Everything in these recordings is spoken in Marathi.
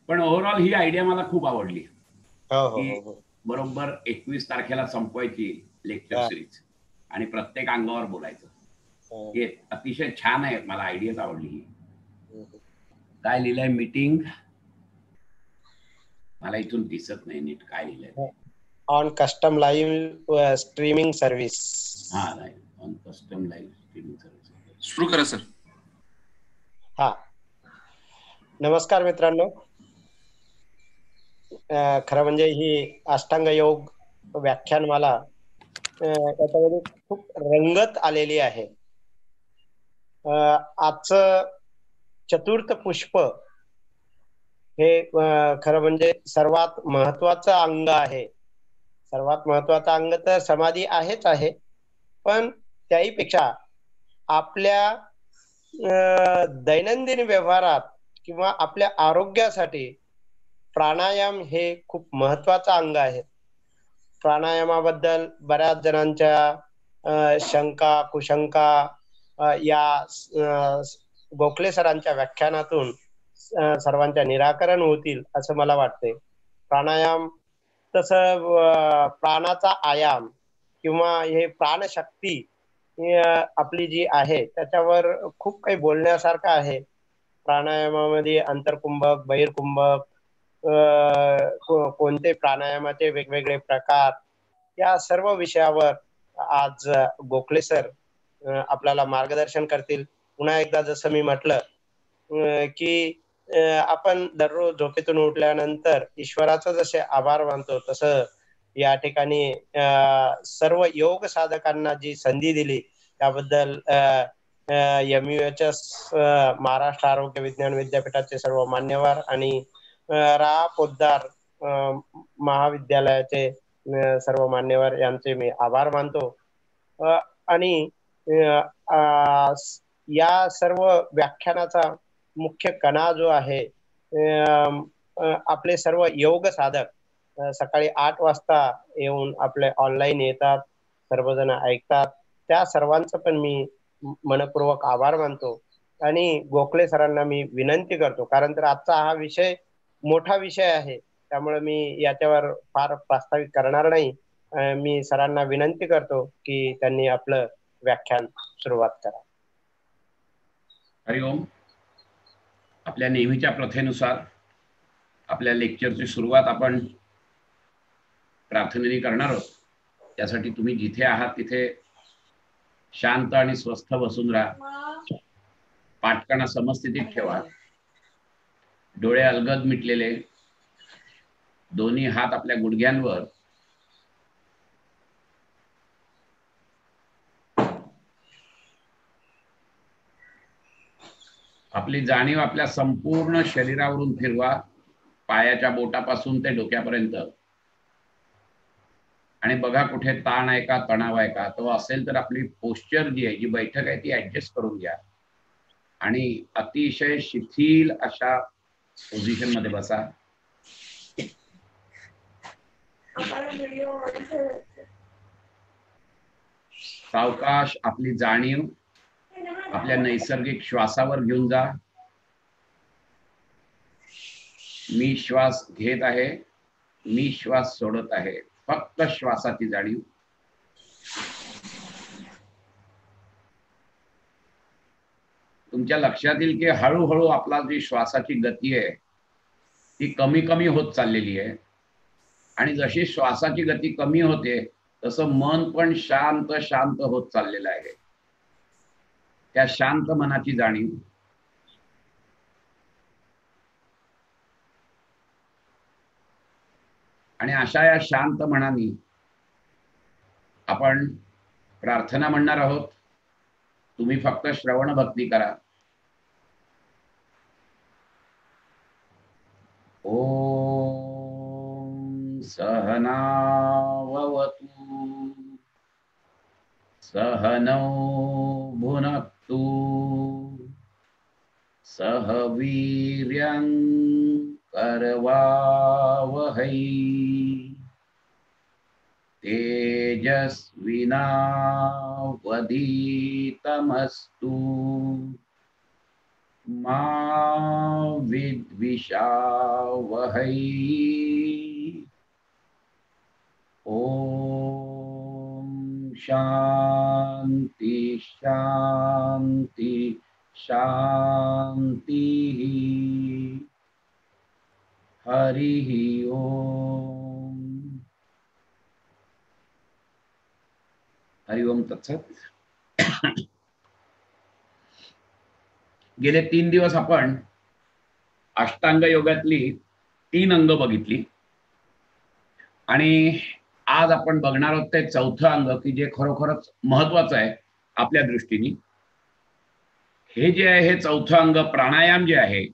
पण ओव्हरऑल ही आयडिया मला खूप आवडली हो हो की हो बरोबर 21 तारखेला संपवायची लेक्चर हा, सिरीज आणि प्रत्येक अंगावर बोलायचं. हा, हे अतिशय छान आहे, मला आयडियाच आवडली ही. हम्म. काय लिहिलंय मीटिंग, मला इथून दिसत नाही नीट काय लिहिलंय ते. On custom live streaming service. हा live on custom live streaming service. सुरू करा सर. हा, नमस्कार मित्रांनो. खरं म्हणजे ही अष्टांग योग व्याख्यानमाला याच्यामध्ये खूप रंगत आलेली आहे. आजचं चतुर्थ पुष्प हे खरं म्हणजे सर्वात महत्वाचं अंग आहे. सर्वात महत्वाचं अंग तर समाधी आहेच आहे, पण त्याही पेक्षा आपल्या दैनंदिन व्यवहारात किंवा आपल्या आरोग्यासाठी प्राणायाम हे खूप महत्वाचं अंग आहे. प्राणायामाबद्दल बऱ्याच जणांच्या शंका कुशंका या गोखले सरांच्या व्याख्यानातून सर्वांच्या निराकरण होतील असं मला वाटते. प्राणायाम तसं प्राणाचा आयाम किंवा हे प्राणशक्ती आपली जी आहे त्याच्यावर खूप काही बोलण्यासारखं आहे. प्राणायामामध्ये अंतरकुंभक बहिर्कुंभक कोणते प्राणायामाचे वेगवेगळे प्रकार या सर्व विषयावर आज गोखले सर आपल्याला मार्गदर्शन करतील. पुन्हा एकदा जसं मी म्हटलं की आपण दररोज झोपेतून उठल्यानंतर ईश्वराचं जसे आभार मानतो तसं या ठिकाणी सर्व योग साधकांना जी संधी दिली त्याबद्दल MUHS महाराष्ट्र आरोग्य विज्ञान विद्यापीठाचे सर्व मान्यवर आणि रा पोद्दार महाविद्यालयाचे सर्व मान्यवर यांचे मी आभार मानतो. आणि या सर्व व्याख्यानाचा मुख्य कणा जो आहे आपले सर्व योग साधक सकाळी 8 वाजता येऊन आपले ऑनलाईन येतात, सर्वजण ऐकतात. त्या सर्वांचं पण मी मनपूर्वक आभार मानतो आणि गोखले सरांना मी विनंती करतो, कारण तर आजचा हा विषय मोठा विषय आहे त्यामुळे मी याच्यावर फार प्रास्ताविक करणार नाही. मी सरांना विनंती करतो की त्यांनी आपलं व्याख्यान सुरुवात करा. हरिओम. आपल्या नेहमीच्या प्रथेनुसार आपल्या लेक्चरची सुरुवात आपण प्रार्थनेने करणार आहोत. त्यासाठी तुम्ही जिथे आहात तिथे शांत आणि स्वस्थ बसून राहा. पाठकाणा समस्थितीत ठेवा. डोळे अलगद मिटलेले, दोन्ही हात आपल्या गुडघ्यांवर. आपली जाणीव आपल्या संपूर्ण शरीरावरून फिरवा, पायाच्या बोटापासून ते डोक्यापर्यंत. आणि बघा कुठे ताण आहे का, तणाव आहे का. तो असेल तर आपली पोस्चर जी आहे, जी बैठक आहे ती ऍडजस्ट करून घ्या आणि अतिशय शिथिल अशा पोझिशन मध्ये बसा. सावकाश आपली जाणीव आपल्या नैसर्गिक श्वासावर घेऊन जा. मी श्वास घेत आहे, मी श्वास सोडत आहे. फक्त श्वासाची जाणीव. तुमच्या लक्षात येईल की हळूहळू आपला जी श्वासाची गती आहे ती कमी कमी होत चाललेली आहे आणि जशी श्वासाची गती कमी होते तसं मन पण शांत शांत होत चाललेलं आहे. त्या शांत मनाची जाणीव. आणि अशा या शांत मनाने आपण प्रार्थना म्हणणार आहोत. तुम्ही फक्त श्रवण भक्ती करा. ओम सहनाववतु सहनौ भुनक्तु सह वीर्यं करवावहै तेजस्विनावधीतमस्तु मा विद्विषावहै। ओम शांति शांति शांति। हरि ओम। हरि ओम तत्सत। गेले 3 दिवस आपण अष्टांग योगातली 3 अंग बघितली आणि आज आपण बघणार आहोत ते चौथं अंग की जे खरोखरच महत्वाचं आहे आपल्या दृष्टीने। हे जे आहे हे चौथं अंग प्राणायाम जे आहे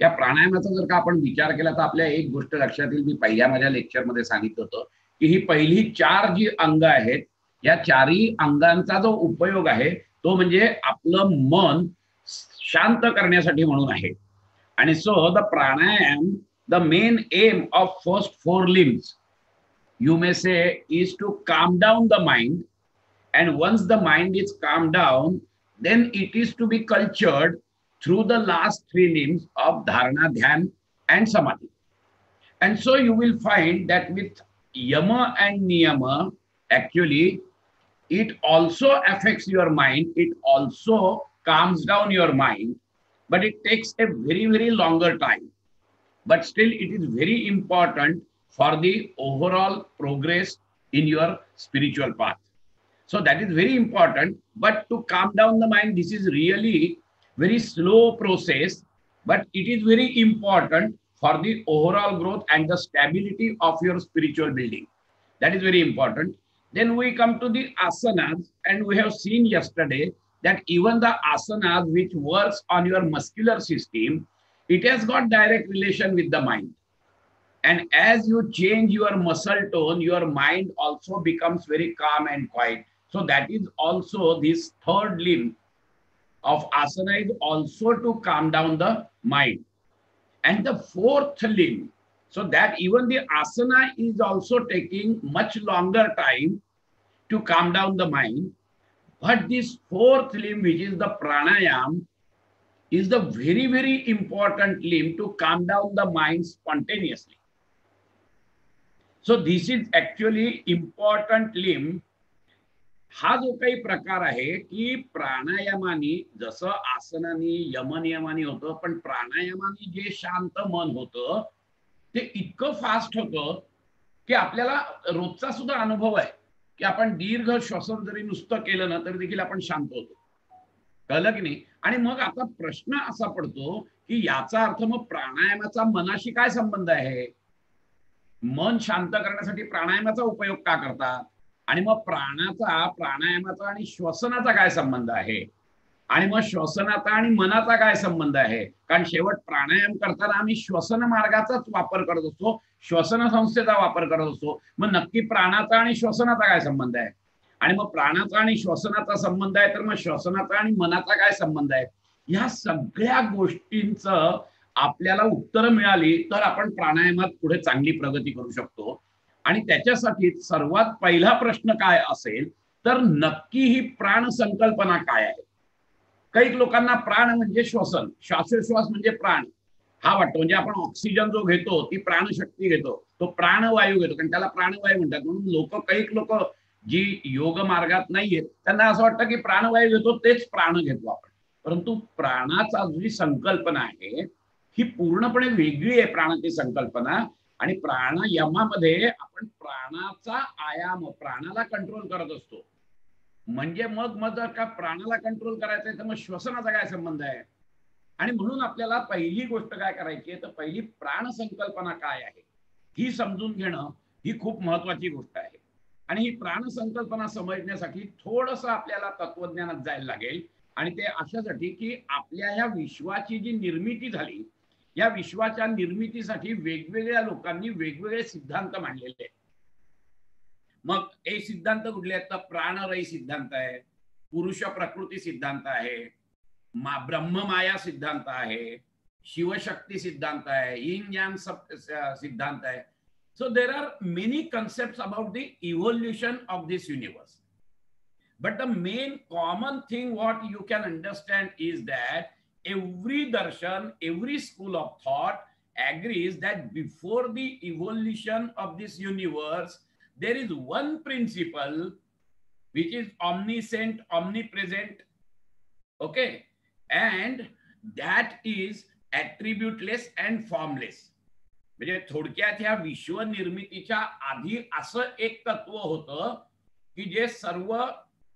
त्या प्राणायामाचा जर का आपण विचार केला तर आपल्या एक गोष्ट लक्षात येईल। मी पहिल्या माझ्या लेक्चरमध्ये सांगितलं होतं की ही पहिली 4 जी अंग आहेत या 4ही अंगांचा जो उपयोग आहे तो म्हणजे आपलं मन शांत करण्यासाठी म्हणून आहे। आणि so the pranayama, the main M of first 4 limbs you may say is to calm down the mind, and once the mind is calmed down then it is to be cultured through the last 3 limbs of dharana, dhyan and samadhi. And so you will find that with yama and niyama actually it also affects your mind, it also calms down your mind, but it takes a very longer time, but still it is very important for the overall progress in your spiritual path. So that is very important, but to calm down the mind, this is really very slow process, but it is very important for the overall growth and the stability of your spiritual building. That is very important. Then we come to the asanas, and we have seen yesterday that even the asanas which works on your muscular system, it has got direct relation with the mind. And as you change your muscle tone, your mind also becomes very calm and quiet. So that is also this third limb of asana is also to calm down the mind. And the fourth limb, so that even the asana is also taking much longer time to calm down the mind. But this fourth limb, which is the pranayam, is the very important limb to calm down the mind spontaneously. So this is actually important limb. हा जो काही प्रकार आहे की प्राणायामानी जसं आसनानी यमनियमानी होतं, पण प्राणायामानी जे शांत मन होतं ते इतकं फास्ट होतं की आपल्याला रोजचा सुद्धा अनुभव आहे की आपण दीर्घ श्वसन जरी नुसतं केलं ना तरी देखील आपण शांत होतो। कळलं की नाही? आणि मग आता प्रश्न असा पडतो की याचा अर्थ मग प्राणायामाचा मनाशी काय संबंध आहे? मन शांत करण्यासाठी प्राणायामाचा उपयोग का करतात? आणि मग प्राणायामाचा आणि श्वसनाचा काय संबंध आहे? आणि मग श्वसनाचा आणि मनाचा काय संबंध आहे? कारण शेवट प्राणायाम करताना आम्ही श्वसन मार्गाचाच वापर करत असतो, श्वसन संस्थेचा वापर करत असतो। मग नक्की प्राणाचा आणि श्वसनाचा काय संबंध आहे? आणि मग प्राणाचा आणि श्वसनाचा संबंध आहे तर मग श्वसनाचा आणि मनाचा काय संबंध आहे? या सगळ्या गोष्टींचं आपल्याला उत्तर मिळाली तर आपण प्राणायामात पुढे चांगली प्रगती करू शकतो। आणि त्याच्यासाठी सर्वात पहिला प्रश्न काय असेल तर नक्की ही प्राण संकल्पना काय आहे? काही लोकांना प्राण म्हणजे श्वसन, श्वासोश्वास म्हणजे प्राण हा वाटतो, म्हणजे आपण ऑक्सिजन जो घेतो ती प्राणशक्ती घेतो, तो प्राणवायू घेतो, कारण त्याला प्राणवायू म्हणतात। म्हणून काही लोक जी योग मार्गात नाहीये त्यांना असं वाटतं की प्राणवायू घेतो तेच प्राण घेतो आपण, परंतु प्राणाचा जी संकल्पना आहे ही पूर्णपणे वेगळी आहे प्राणाची संकल्पना। आणि प्राणायामामध्ये आपण प्राणाचा आयाम, प्राणाला कंट्रोल करत असतो। म्हणजे मग जर का प्राणाला कंट्रोल करायचं आहे तर मग श्वसनाचा काय संबंध आहे? आणि म्हणून आपल्याला पहिली गोष्ट काय करायची आहे तर पहिली प्राण संकल्पना काय आहे ही समजून घेणं ही खूप महत्वाची गोष्ट आहे। आणि ही प्राण संकल्पना समजण्यासाठी थोडंसं आपल्याला तत्वज्ञानात जायला लागेल, आणि ते अशासाठी की आपल्या ह्या विश्वाची जी निर्मिती झाली या विश्वाच्या निर्मितीसाठी वेगवेगळ्या लोकांनी वेगवेगळे सिद्धांत मांडलेले आहेत। मग हे सिद्धांत कुठले आहेत तर प्राणरयी सिद्धांत आहे, पुरुष प्रकृती सिद्धांत आहे, ब्रह्ममाया सिद्धांत आहे, शिवशक्ती सिद्धांत आहे, यिंग यांग सिद्धांत आहे। So there are many concepts about the evolution of this universe, but the main common thing what you can understand is that every darshan, every school of thought agrees that before the evolution of this universe, there is one principle which is omniscient, omnipresent, okay, and that is attributeless and formless. म्हणजे थोडक्यात ह्या विश्व निर्मितीच्या आधी असं एक तत्व होतं की जे सर्व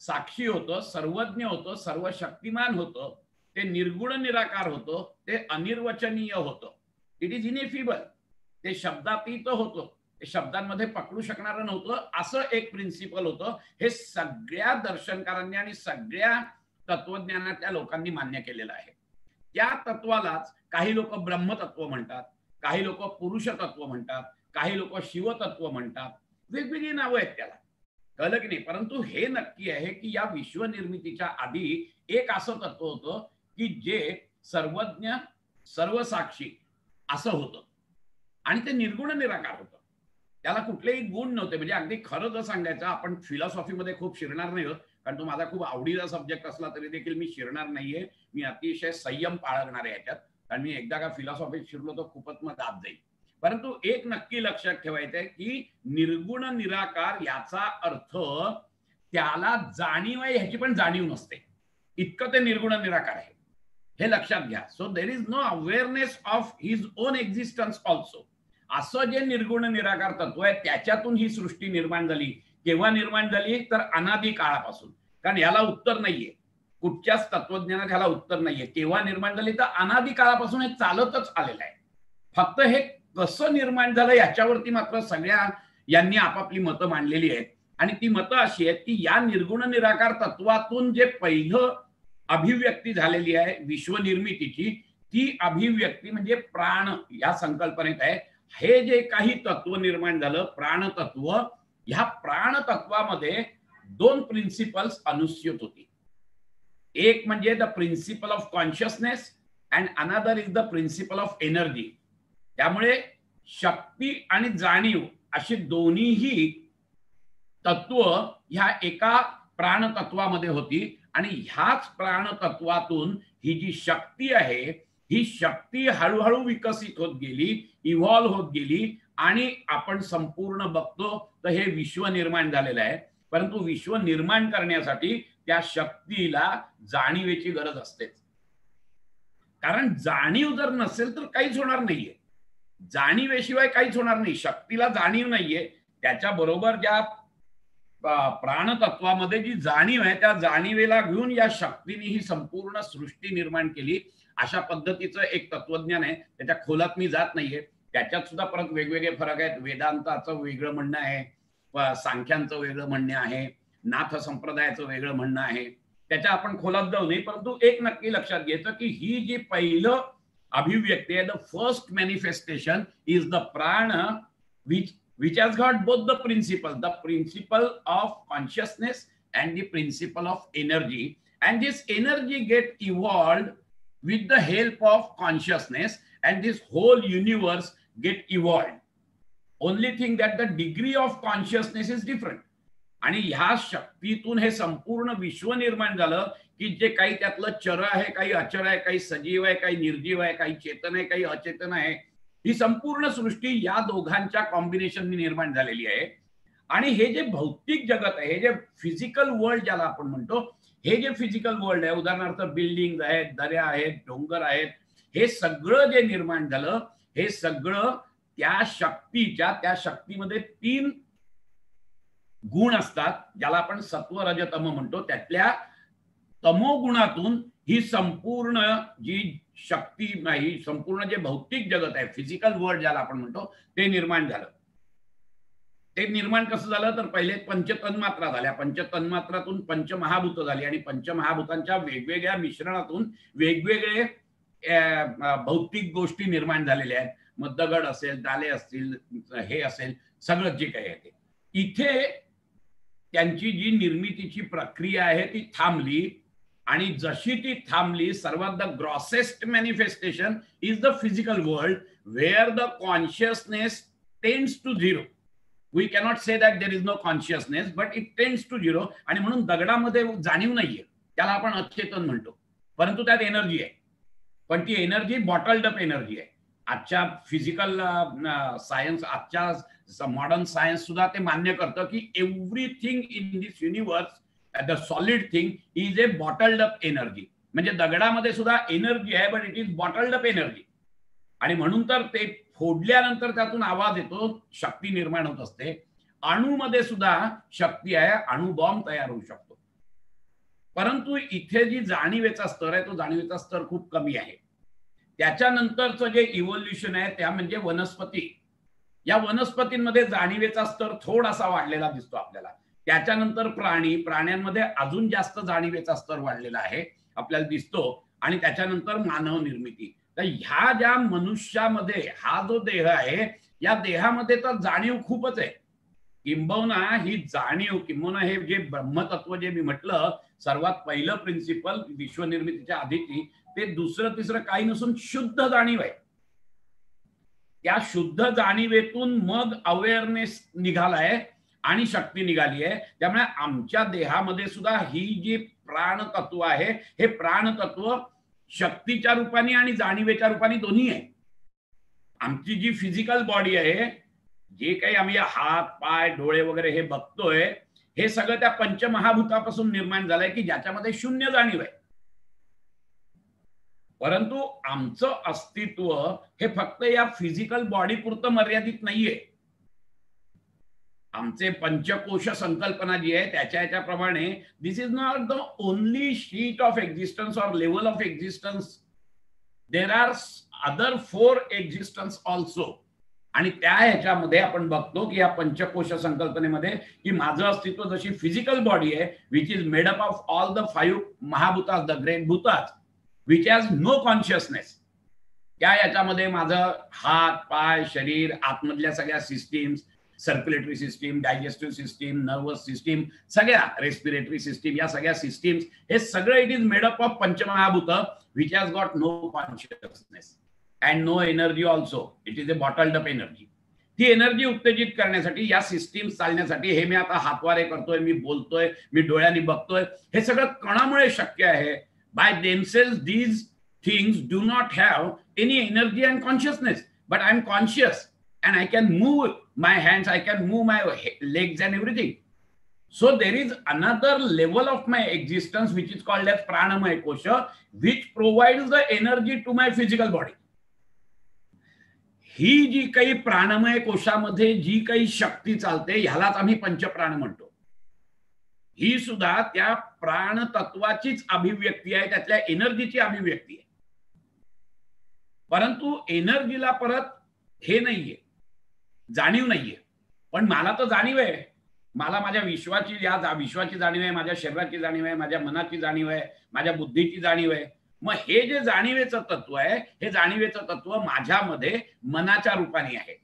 साक्षी होतं, सर्वज्ञ होतं, सर्व शक्तिमान होतं, ते निर्गुण निराकार होतं, ते अनिर्वचनीय होतं, इट इज इनएफिबल, ते शब्दातीत होतं, ते शब्दांमध्ये पकडू शकणारं नव्हतं, असं एक प्रिन्सिपल होतं. हे सगळ्या दर्शनकारांनी आणि सगळ्या तत्वज्ञानातल्या लोकांनी मान्य केलेलं आहे. त्या तत्वालाच काही लोक ब्रह्मतत्व म्हणतात, काही लोक पुरुष तत्व म्हणतात, काही लोक शिवतत्व म्हणतात, वेगवेगळी नावं आहेत त्याला, कळलं की नाही. परंतु हे नक्की आहे की या विश्व निर्मितीच्या आधी एक असं तत्व होतं की जे सर्वज्ञ, सर्वसाक्षी असं होतं आणि ते निर्गुण निराकार होतं, त्याला कुठलेही गुण नव्हते. म्हणजे अगदी खरं जर सांगायचं, आपण फिलॉसॉफीमध्ये खूप शिरणार नाही होत, कारण तो माझा खूप आवडीचा सब्जेक्ट असला तरी देखील मी शिरणार नाहीये. मी अतिशय संयम बाळगणार आहे याच्यात, कारण मी एकदा का फिलॉसॉफीत शिरलो तर खूपच मग दाब जाईल. परंतु एक नक्की लक्षात ठेवायचं आहे की निर्गुण निराकार याचा अर्थ त्याला जाणीव आहे ह्याची पण जाणीव नसते, इतकं ते निर्गुण निराकार आहे, हे लक्षात घ्या. So there is no awareness of his own existence also. असं जे निर्गुण निराकार तत्व आहे त्याच्यातून ही सृष्टी निर्माण झाली. केव्हा निर्माण झाली तर अनादी काळापासून, कारण याला उत्तर नाहीये, कुठच्याच तत्वज्ञानात ह्याला उत्तर नाहीये. केव्हा निर्माण झाली तर अनादी काळापासून हे चालतच आलेलं आहे. फक्त हे कसं निर्माण झालं याच्यावरती मात्र सगळ्या यांनी आपापली मतं मांडलेली आहेत. आणि ती मतं अशी आहेत की या निर्गुण निराकार तत्वातून जे पहिलं अभिव्यक्ती झालेली आहे विश्व निर्मितीची, ती अभिव्यक्ती म्हणजे प्राण या संकल्पनेत आहे. हे जे काही तत्व निर्माण झालं प्राणतत्व, ह्या प्राणतत्वामध्ये दोन प्रिन्सिपल्स अनुस्यूत होती. एक म्हणजे the principle of consciousness and another is the principle of energy. त्यामुळे शक्ती आणि जाणीव अशी दोन्हीही तत्व ह्या एका प्राणतत्वामध्ये होती. आणि ह्याच प्राणतत्वातून ही जी शक्ती आहे, ही शक्ती हळूहळू विकसित होत गेली, इव्हॉल्व्ह होत गेली आणि आपण संपूर्ण बघतो तर हे विश्व निर्माण झालेलं आहे. परंतु विश्व निर्माण करण्यासाठी त्या शक्तीला जाणीवेची गरज असतेच, कारण जाणीव जर नसेल तर काहीच होणार नाहीये. जाणीवेशिवाय काहीच होणार नाही. शक्तीला जाणीव नाहीये, त्याच्याबरोबर ज्या प्राणतत्वामध्ये जी जाणीव आहे त्या जाणीवेला घेऊन या शक्तीने ही संपूर्ण सृष्टी निर्माण केली. अशा पद्धतीचं एक तत्वज्ञान आहे. त्याच्या खोलात मी जात नाहीये. त्याच्यात सुद्धा परत वेगवेगळे फरक आहेत. वेदांताचं वेगळं म्हणणं आहे, सांख्यांचं वेगळं म्हणणं आहे, नाथ संप्रदायाचं वेगळं म्हणणं आहे. त्याच्या आपण खोलात जाऊ नये. परंतु एक नक्की लक्षात घ्यायचं की ही जी पहिलं अभिव्यक्ती आहे, the first manifestation is the प्राण which has got both the principle of consciousness and the principle of energy, and this energy get evolved with the help of consciousness, and this whole universe get evolved. Only thing that the degree of consciousness is different. आणि ह्या शक्तीतून हे संपूर्ण विश्व निर्माण झालं की जे काही त्यातलं चर आहे, काही अचर आहे, काही सजीव आहे, काही निर्जीव आहे, काही चेतन आहे, काही अचेतन आहे. ही संपूर्ण सृष्टी या दोघांच्या कॉम्बिनेशननी निर्माण झालेली आहे. आणि हे जे भौतिक जगत आहे, हे जे फिजिकल वर्ल्ड ज्याला आपण म्हणतो, हे जे फिजिकल वर्ल्ड आहे, उदाहरणार्थ बिल्डिंग आहेत, दऱ्या आहेत, डोंगर आहेत, हे सगळं जे निर्माण झालं हे सगळं त्या शक्तीच्या, त्या शक्तीमध्ये 3 गुण असतात ज्याला आपण सत्व रज तम म्हणतो. त्यातल्या तमोगुणातून ही संपूर्ण जी शक्ती नाही, संपूर्ण जे भौतिक जगत आहे, फिजिकल वर्ल्ड ज्याला आपण म्हणतो, ते निर्माण झालं. ते निर्माण कसं झालं तर पहिले पंचतन्मात्रा झाल्या, पंचतन्मात्रातून पंचमहाभूत झाली आणि पंचमहाभूतांच्या वेगवेगळ्या मिश्रणातून वेगवेगळे भौतिक गोष्टी निर्माण झालेल्या आहेत. मग दगड असेल, डाले असतील, हे असेल, सगळं जे काही आहे ते. इथे त्यांची जी निर्मितीची प्रक्रिया आहे ती थांबली. आणि जशी ती थांबली, सर्वात the grossest manifestation is the physical world where the consciousness tends to zero. We cannot say that there is no consciousness, but it tends to zero. आणि म्हणून दगडामध्ये जाणीव नाहीये, त्याला आपण अचेतन म्हणतो, परंतु त्यात एनर्जी आहे. पण ती एनर्जी बॉटल्ड अप एनर्जी आहे. आजच्या फिजिकल सायन्स, आजच्या मॉडर्न सायन्स सुद्धा ते मान्य करतं की everything in this universe the solid thing is a bottled up energy. म्हणजे दगडामध्ये सुद्धा एनर्जी आहे, but it is bottled up energy. आणि म्हणून तर ते फोडल्यानंतर त्यातून आवाज येतो, शक्ती निर्माण होत असते. अणूमध्ये सुद्धा शक्ती आहे, अणु बॉम्ब तयार होऊ शकतो. परंतु इथे जी जाणीवेचा स्तर आहे, तो जाणीवेचा स्तर खूप कमी आहे. त्याच्यानंतरचं जे इव्होल्युशन आहे त्या म्हणजे वनस्पती. या वनस्पतींमध्ये जाणीवेचा स्तर थोडासा वाढलेला दिसतो आपल्याला. त्याच्यानंतर प्राण्यांमध्ये अजून जास्त जाणीवेचा स्तर वाढलेला आहे आपल्याला दिसतो. आणि त्याच्यानंतर मानव निर्मिती. तर ह्या ज्या मनुष्यामध्ये हा जो देह आहे, या देहामध्ये तर जाणीव खूपच आहे. किंबहुना ही जाणीव, किंबहुना हे जे ब्रह्मतत्व जे मी म्हटलं, सर्वात पहिलं प्रिन्सिपल विश्वनिर्मितीच्या आधीची, ते दुसरं तिसरं काही नसून शुद्ध जाणीव आहे. त्या शुद्ध जाणीवेतून मग अवेअरनेस निघालाय आणि शक्ती निघाली आहे. त्यामुळे आमच्या देहामध्ये सुद्धा ही जी प्राणतत्व आहे, हे प्राणतत्व शक्तीच्या रूपाने आणि जाणीवेच्या रूपाने दोन्ही आहे. आमची जी फिजिकल बॉडी आहे, जे काही आम्ही हात पाय डोळे वगैरे हे बघतोय, हे सगळं त्या पंचमहाभूतापासून निर्माण झालंय की ज्याच्यामध्ये शून्य जाणीव आहे. परंतु आमचं अस्तित्व हे फक्त या फिजिकल बॉडी पुरतं मर्यादित नाहीये. आमचे पंचकोश संकल्पना जी आहे त्याच्याप्रमाणे this is not the only sheet of existence और level of existence. There are other 4 existence also. आणि त्या ह्याच्यामध्ये आपण बघतो की या पंचकोश संकल्पनेमध्ये की माझं अस्तित्व जशी फिजिकल बॉडी आहे, which is made up of all the 5 महाभूतास, द ग्रेट भूतास, विच हॅज नो कॉन्शियसनेस. त्या याच्यामध्ये माझं हात पाय शरीर, आतमधल्या सगळ्या systems, circulatory system, digestive system, nervous system, सगळ्या रेस्पिरेटरी सिस्टीम, या सगळ्या सिस्टीम्स, हे सगळं it is made up of पंचमहाभूत, which has got no consciousness and no energy also. It is a bottled up energy. ती एनर्जी उत्तेजित करण्यासाठी, या सिस्टीम चालण्यासाठी, हे मी आता हातवारे करतोय, मी बोलतोय, मी डोळ्यांनी बघतोय, हे सगळं कणामुळे शक्य आहे. By themselves these things do not have any energy and consciousness, but I am conscious and I can move my hands, I can move my legs and everything. So there is another level of my existence which is called as pranamaya kosha, which provides the energy to my physical body. ही जी काही प्राणमय कोशामध्ये जी काही शक्ती चालते, ह्यालाच आम्ही पंचप्राण म्हणतो. ही सुद्धा त्या प्राण तत्वाचीच अभिव्यक्ती आहे, त्यातल्या एनर्जीची अभिव्यक्ती आहे. परंतु एनर्जीला परत हे नाहीये, जाणीव नाहीये. पण मला तर जाणीव आहे. मला माझ्या विश्वाची जाणीव आहे, माझ्या शरीराची जाणीव आहे, माझ्या मनाची जाणीव आहे, माझ्या बुद्धीची जाणीव आहे. मग हे जे जाणीवेचं तत्व आहे, हे जाणीवेचं तत्व माझ्यामध्ये मनाच्या रूपाने आहे.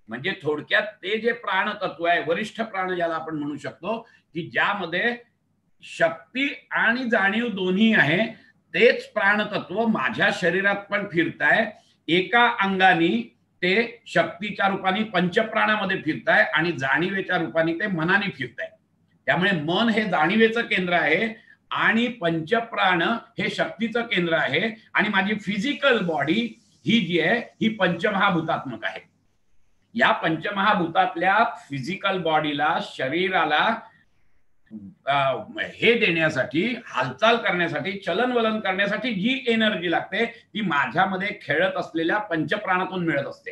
म्हणजे थोडक्यात ते जे प्राण तत्व आहे, वरिष्ठ प्राण ज्याला आपण म्हणू शकतो, की ज्यामध्ये शक्ती आणि जाणीव दोन्ही आहे, तेच प्राण तत्व माझ्या शरीरात पण फिरताय. एका अंगाने ते शक्तीच्या रूपाने पंचप्राणामध्ये फिरताय आणि जाणीवेच्या रूपाने ते मनाने फिरताय. त्यामुळे मन हे जाणीवेचं केंद्र आहे आणि पंचप्राण हे शक्तीचं केंद्र आहे. आणि माझी फिजिकल बॉडी ही जी आहे, ही पंचमहाभूतात्मक आहे. या पंचमहाभूतातल्या फिजिकल बॉडीला, शरीराला हे देण्यासाठी, हालचाल करण्यासाठी, चलनवलन करण्यासाठी जी एनर्जी लागते, ती माझ्यामध्ये खेळत असलेल्या पंचप्राणातून मिळत असते.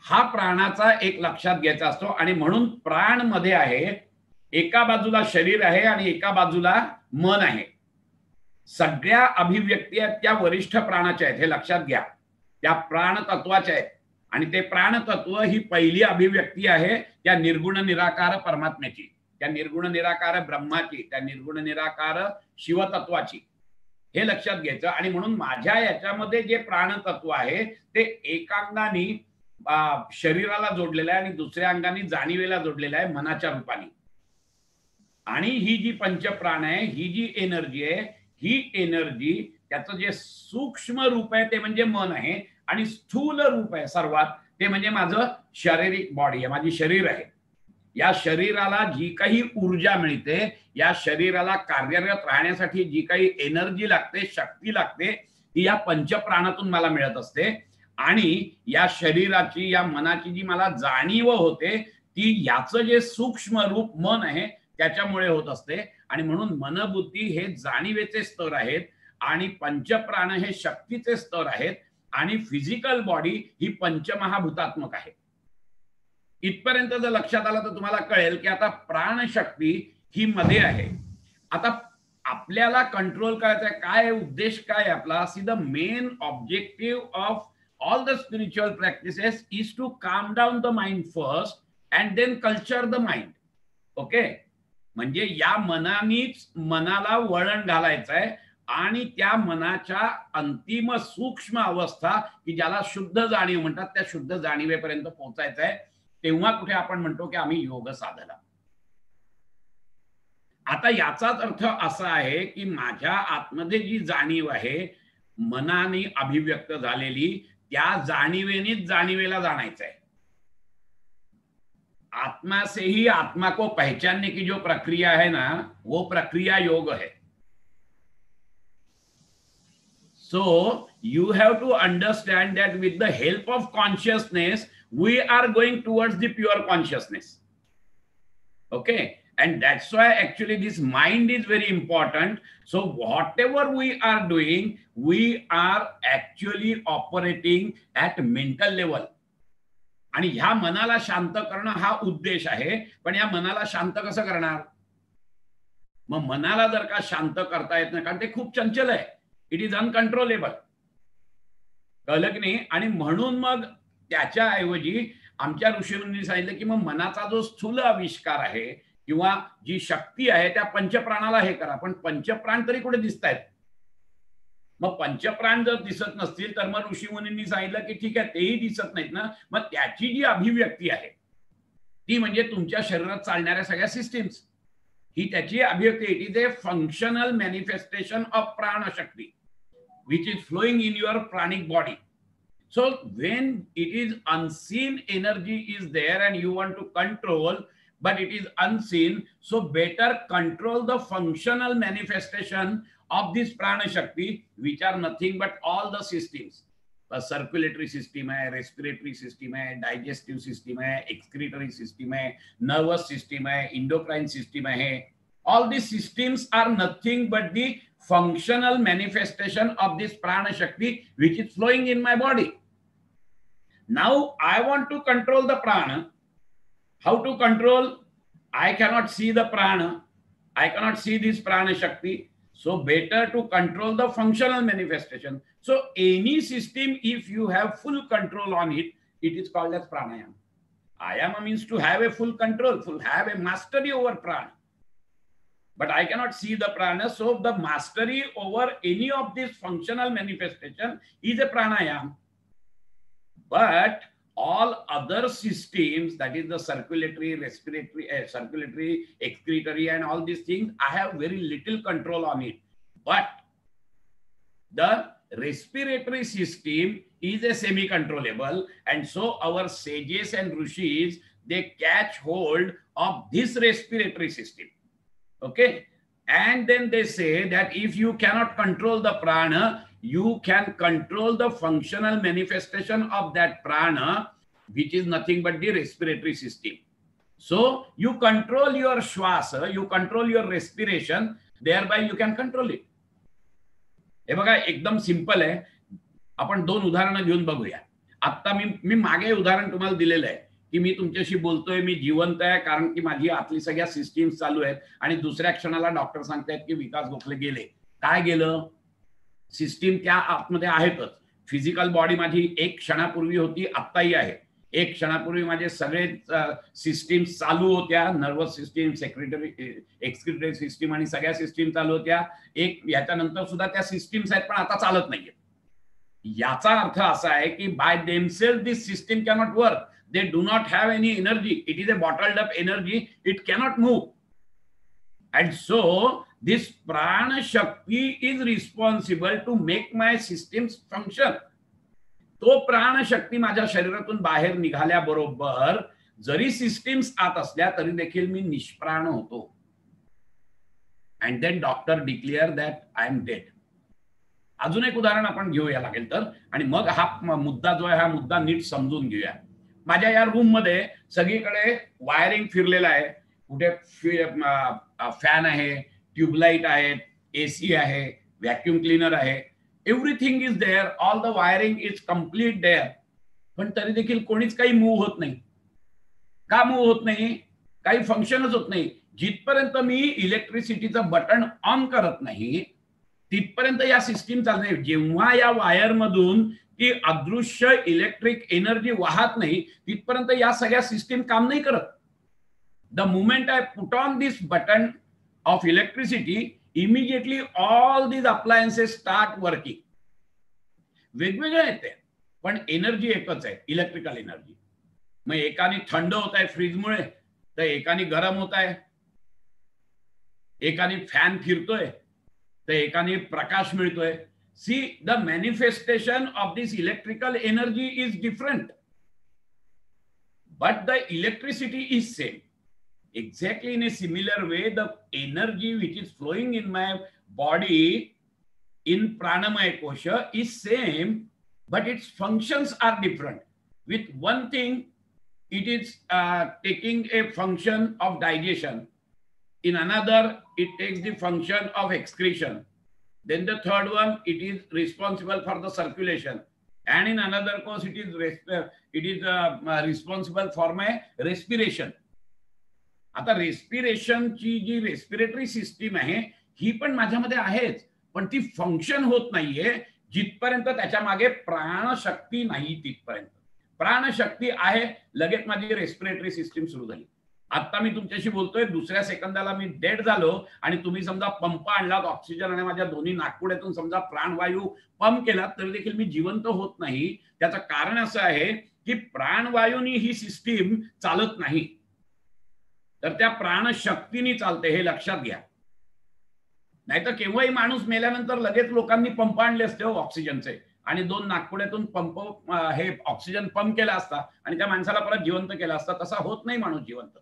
हा प्राणाचा एक लक्षात घ्यायचा असतो. आणि म्हणून प्राण मध्ये आहे, एका बाजूला शरीर आहे आणि एका बाजूला मन आहे. सगळ्या अभिव्यक्ती आहेत त्या वरिष्ठ प्राणाच्या आहेत, हे लक्षात घ्या. त्या प्राण तत्वाच्या आहेत. आणि ते प्राणतत्व ही पहिली अभिव्यक्ती आहे त्या निर्गुण निराकार परमात्म्याची, त्या निर्गुण निराकार ब्रह्माची, त्या निर्गुण निराकार शिवतत्वाची. हे लक्षात घ्यायचं. आणि म्हणून माझ्या याच्यामध्ये जे प्राणतत्व आहे ते एका अंगाने शरीराला जोडलेलं आहे आणि दुसऱ्या अंगाने जाणीवेला जोडलेलं आहे मनाच्या रूपाने. आणि ही जी पंचप्राण आहे, ही जी एनर्जी आहे, ही एनर्जी त्याचं जे सूक्ष्म रूप आहे ते म्हणजे मन आहे, आणि स्थूल रूप आहे सर्वात, ते म्हणजे माझं शारीरिक बॉडी आहे, माझी शरीर आहे. या शरीराला जी काही ऊर्जा मिळते, या शरीराला कार्यरत राहण्यासाठी जी काही एनर्जी लागते, शक्ती लागते, ती या पंचप्राणातून मला मिळत असते. आणि या शरीराची, या मनाची जी मला जाणीव होते, ती याचं जे सूक्ष्म रूप मन आहे त्याच्यामुळे होत असते. आणि म्हणून मनबुद्धी हे जाणीवेचे स्तर आहेत आणि पंचप्राण हे शक्तीचे स्तर आहेत आणि फिजिकल बॉडी ही पंचमहाभूतात्मक आहे. इथपर्यंत जर लक्षात आलं तर तुम्हाला कळेल की आता प्राणशक्ती ही मध्ये आहे. आता आपल्याला कंट्रोल करायचा आहे, काय उद्देश काय आपला? See the main objective of all the spiritual practices is to calm down the mind first and then culture the mind. Okay, म्हणजे या मनानीच मनाला वळण घालायचं आहे आणि त्या मनाच्या अंतिम सूक्ष्म अवस्था की ज्याला शुद्ध जाणीव म्हणतात, त्या शुद्ध जाणीवेपर्यंत पोहोचायचं आहे. तेव्हा कुठे आपण म्हणतो की आम्ही योग साधला. आता याचाच अर्थ असा आहे की माझ्या आतमध्ये जी जाणीव आहे मनाने अभिव्यक्त झालेली, त्या जाणीवेनेच जाणीवेला जाणायचं आहे. आत्मा से ही आत्मा को पहचानने की जो प्रक्रिया है ना, वो प्रक्रिया योग है. So you have to understand that with the help of consciousness, we are going towards the pure consciousness. Okay, and that's why actually this mind is very important. So whatever we are doing, we are actually operating at mental level. आणि ह्या मनाला शांत करणं हा उद्देश आहे. पण या मनाला शांत कसं करणार? मग मनाला जर का शांत करता येत नाही, कारण ते खूप चंचल आहे, इट इज अनकंट्रोलेबल. कळलं की नाही? आणि म्हणून मग त्याच्याऐवजी आमच्या ऋषींनी सांगितलं की मग मनाचा जो स्थूल आविष्कार आहे किंवा जी शक्ती आहे त्या पंचप्राणाला हे करा. पण पंचप्राण तरी कुठे दिसत आहेत? मग पंचप्राण जर दिसत नसतील तर मग ऋषी मुनींनी सांगितलं की ठीक आहे, तेही दिसत नाहीत ना, मग त्याची जी अभिव्यक्ती आहे ती म्हणजे तुमच्या शरीरात चालणाऱ्या सगळ्या सिस्टीम्स, ही त्याची अभिव्यक्ती. It is a functional manifestation of प्राणशक्ती which is flowing in your pranic body. So when it is unseen energy is there and you want to control, but it is unseen, so better control the functional manifestation of this prana shakti, which are nothing but all the systems. Circulatory system आहे, रेस्पिरेटरी सिस्टीम आहे, डायजेस्टिव्ह सिस्टीम आहे, एक्सक्रिटरी सिस्टीम आहे, नर्वस सिस्टीम आहे, इंडोक्राइन सिस्टीम आहे. All these systems are nothing but the functional manifestation of this prana shakti which is flowing in my body. Now I want to control the prana. How to control? I cannot see the prana, I cannot see this prana shakti, so better to control the functional manifestation. So any system, if you have full control on it, it is called as pranayama. Ayama means to have a full control, have a mastery over prana. But I cannot see the prana, so the mastery over any of this functional manifestation is a pranayama. But all other systems, that is the circulatory, respiratory, circulatory, excretory and all these things, I have very little control on it. But the respiratory system is a semi-controllable, and so our sages and rishis, they catch hold of this respiratory system. Okay, and then they say that if you cannot control the prana, you can control the functional manifestation of that prana, which is nothing but the respiratory system. So you control your shwasa, you control your respiration, thereby you can control it. हे बघा एकदम सिंपल आहे. आपण दोन उदाहरणं घेऊन बघूया. आता मी मागे उदाहरण तुम्हाला दिलेलं आहे की मी तुमच्याशी बोलतोय, मी जिवंत आहे कारण की माझी आतली सगळ्या सिस्टीम्स चालू आहेत, आणि दुसऱ्या क्षणाला डॉक्टर सांगतायत की विकास गोखले गेले. काय गेलं? सिस्टीम त्या आतमध्ये आहेतच. फिजिकल बॉडी माझी एक क्षणापूर्वी होती, आत्ताही आहे. एक क्षणापूर्वी माझे सगळे सिस्टीम्स चालू होत्या, नर्वस सिस्टीम, एक्सक्रिटरी सिस्टीम आणि सगळ्या सिस्टीम चालू होत्या. एक याच्यानंतर सुद्धा त्या सिस्टीम्स आहेत पण आता चालत नाहीये. याचा अर्थ असा आहे की by themself this system cannot work. They do not have any energy. It is a bottled up energy. It cannot move. And so this prana shakti is responsible to make my systems function. तो प्राण शक्ती माझ्या शरीरातून बाहेर निघाल्याबरोबर जरी सिस्टीम्स आत असल्या तरी देखील मी निष्प्राण होतो. And then doctor declare that I am dead. अजून एक उदाहरण आपण घेऊया लागेल तर, आणि मग हा मुद्दा जो आहे हा मुद्दा नीट समजून घेऊया. माझ्या या रूम मध्ये सगळीकडे वायरिंग फिरलेलं आहे. कुठे फॅन आहे, ट्यूबलाइट आहेत, एसी आहे, व्हॅक्यूम क्लीनर आहे, everything is there, all the wiring is complete there. पण तरी देखील कोणीच काही मूव्ह होत नाही. का मूव्ह होत नाही? काही फंक्शनच होत नाही. जिथपर्यंत मी इलेक्ट्रिसिटीचं बटन ऑन करत नाही तिथपर्यंत या सिस्टीम चालत नाही. जेव्हा या वायर मधून ती अदृश्य इलेक्ट्रिक एनर्जी वाहत नाही तिथपर्यंत या सगळ्या सिस्टीम काम नाही करत. The moment I put on this button of electricity, immediately all these appliances start working. वेगवेगळे येते पण एनर्जी एकच आहे, इलेक्ट्रिकल एनर्जी. मग एकाने थंड होत आहे फ्रीजमुळे, तर एकाने गरम होत आहे, एकाने फॅन फिरतोय, तर एकाने प्रकाश मिळतोय. See the manifestation of this electrical energy is different, but the electricity is same. Exactly in a similar way, the energy which is flowing in my body in pranamaya kosha is same, but its functions are different. With one thing, it is taking a function of digestion. In another, it takes the function of excretion. Then the third one, it is responsible for the circulation. And in another case, it is responsible for my respiration. आता रेस्पिरेशनची जी रेस्पिरेटरी सिस्टीम आहे ही पण माझ्यामध्ये आहेच, पण ती फंक्शन होत नाहीये जिथपर्यंत त्याच्या मागे प्राणशक्ती नाही. तिथपर्यंत प्राणशक्ती आहे, लगेच माझी रेस्पिरेटरी सिस्टीम सुरू झाली. आता मी तुमच्याशी बोलतोय, दुसऱ्या सेकंदाला मी डेड झालो आणि तुम्ही समजा पंप आणलात, ऑक्सिजन आणि माझ्या दोन्ही नाकपुड्यातून समजा प्राणवायू पंप केला, तरी देखील मी जिवंत होत नाही. त्याचं कारण असं आहे की प्राणवायूनी ही सिस्टीम चालत नाही, तर त्या प्राणशक्तीने चालते, हे लक्षात घ्या. नाहीतर केव्हाही माणूस मेल्यानंतर लगेच लोकांनी पंप आणले असते हो ऑक्सिजनचे, आणि दोन नागपुड्यातून पंप हे ऑक्सिजन पंप केला असता आणि त्या माणसाला परत जिवंत केला असता. तसा होत नाही माणूस जिवंत,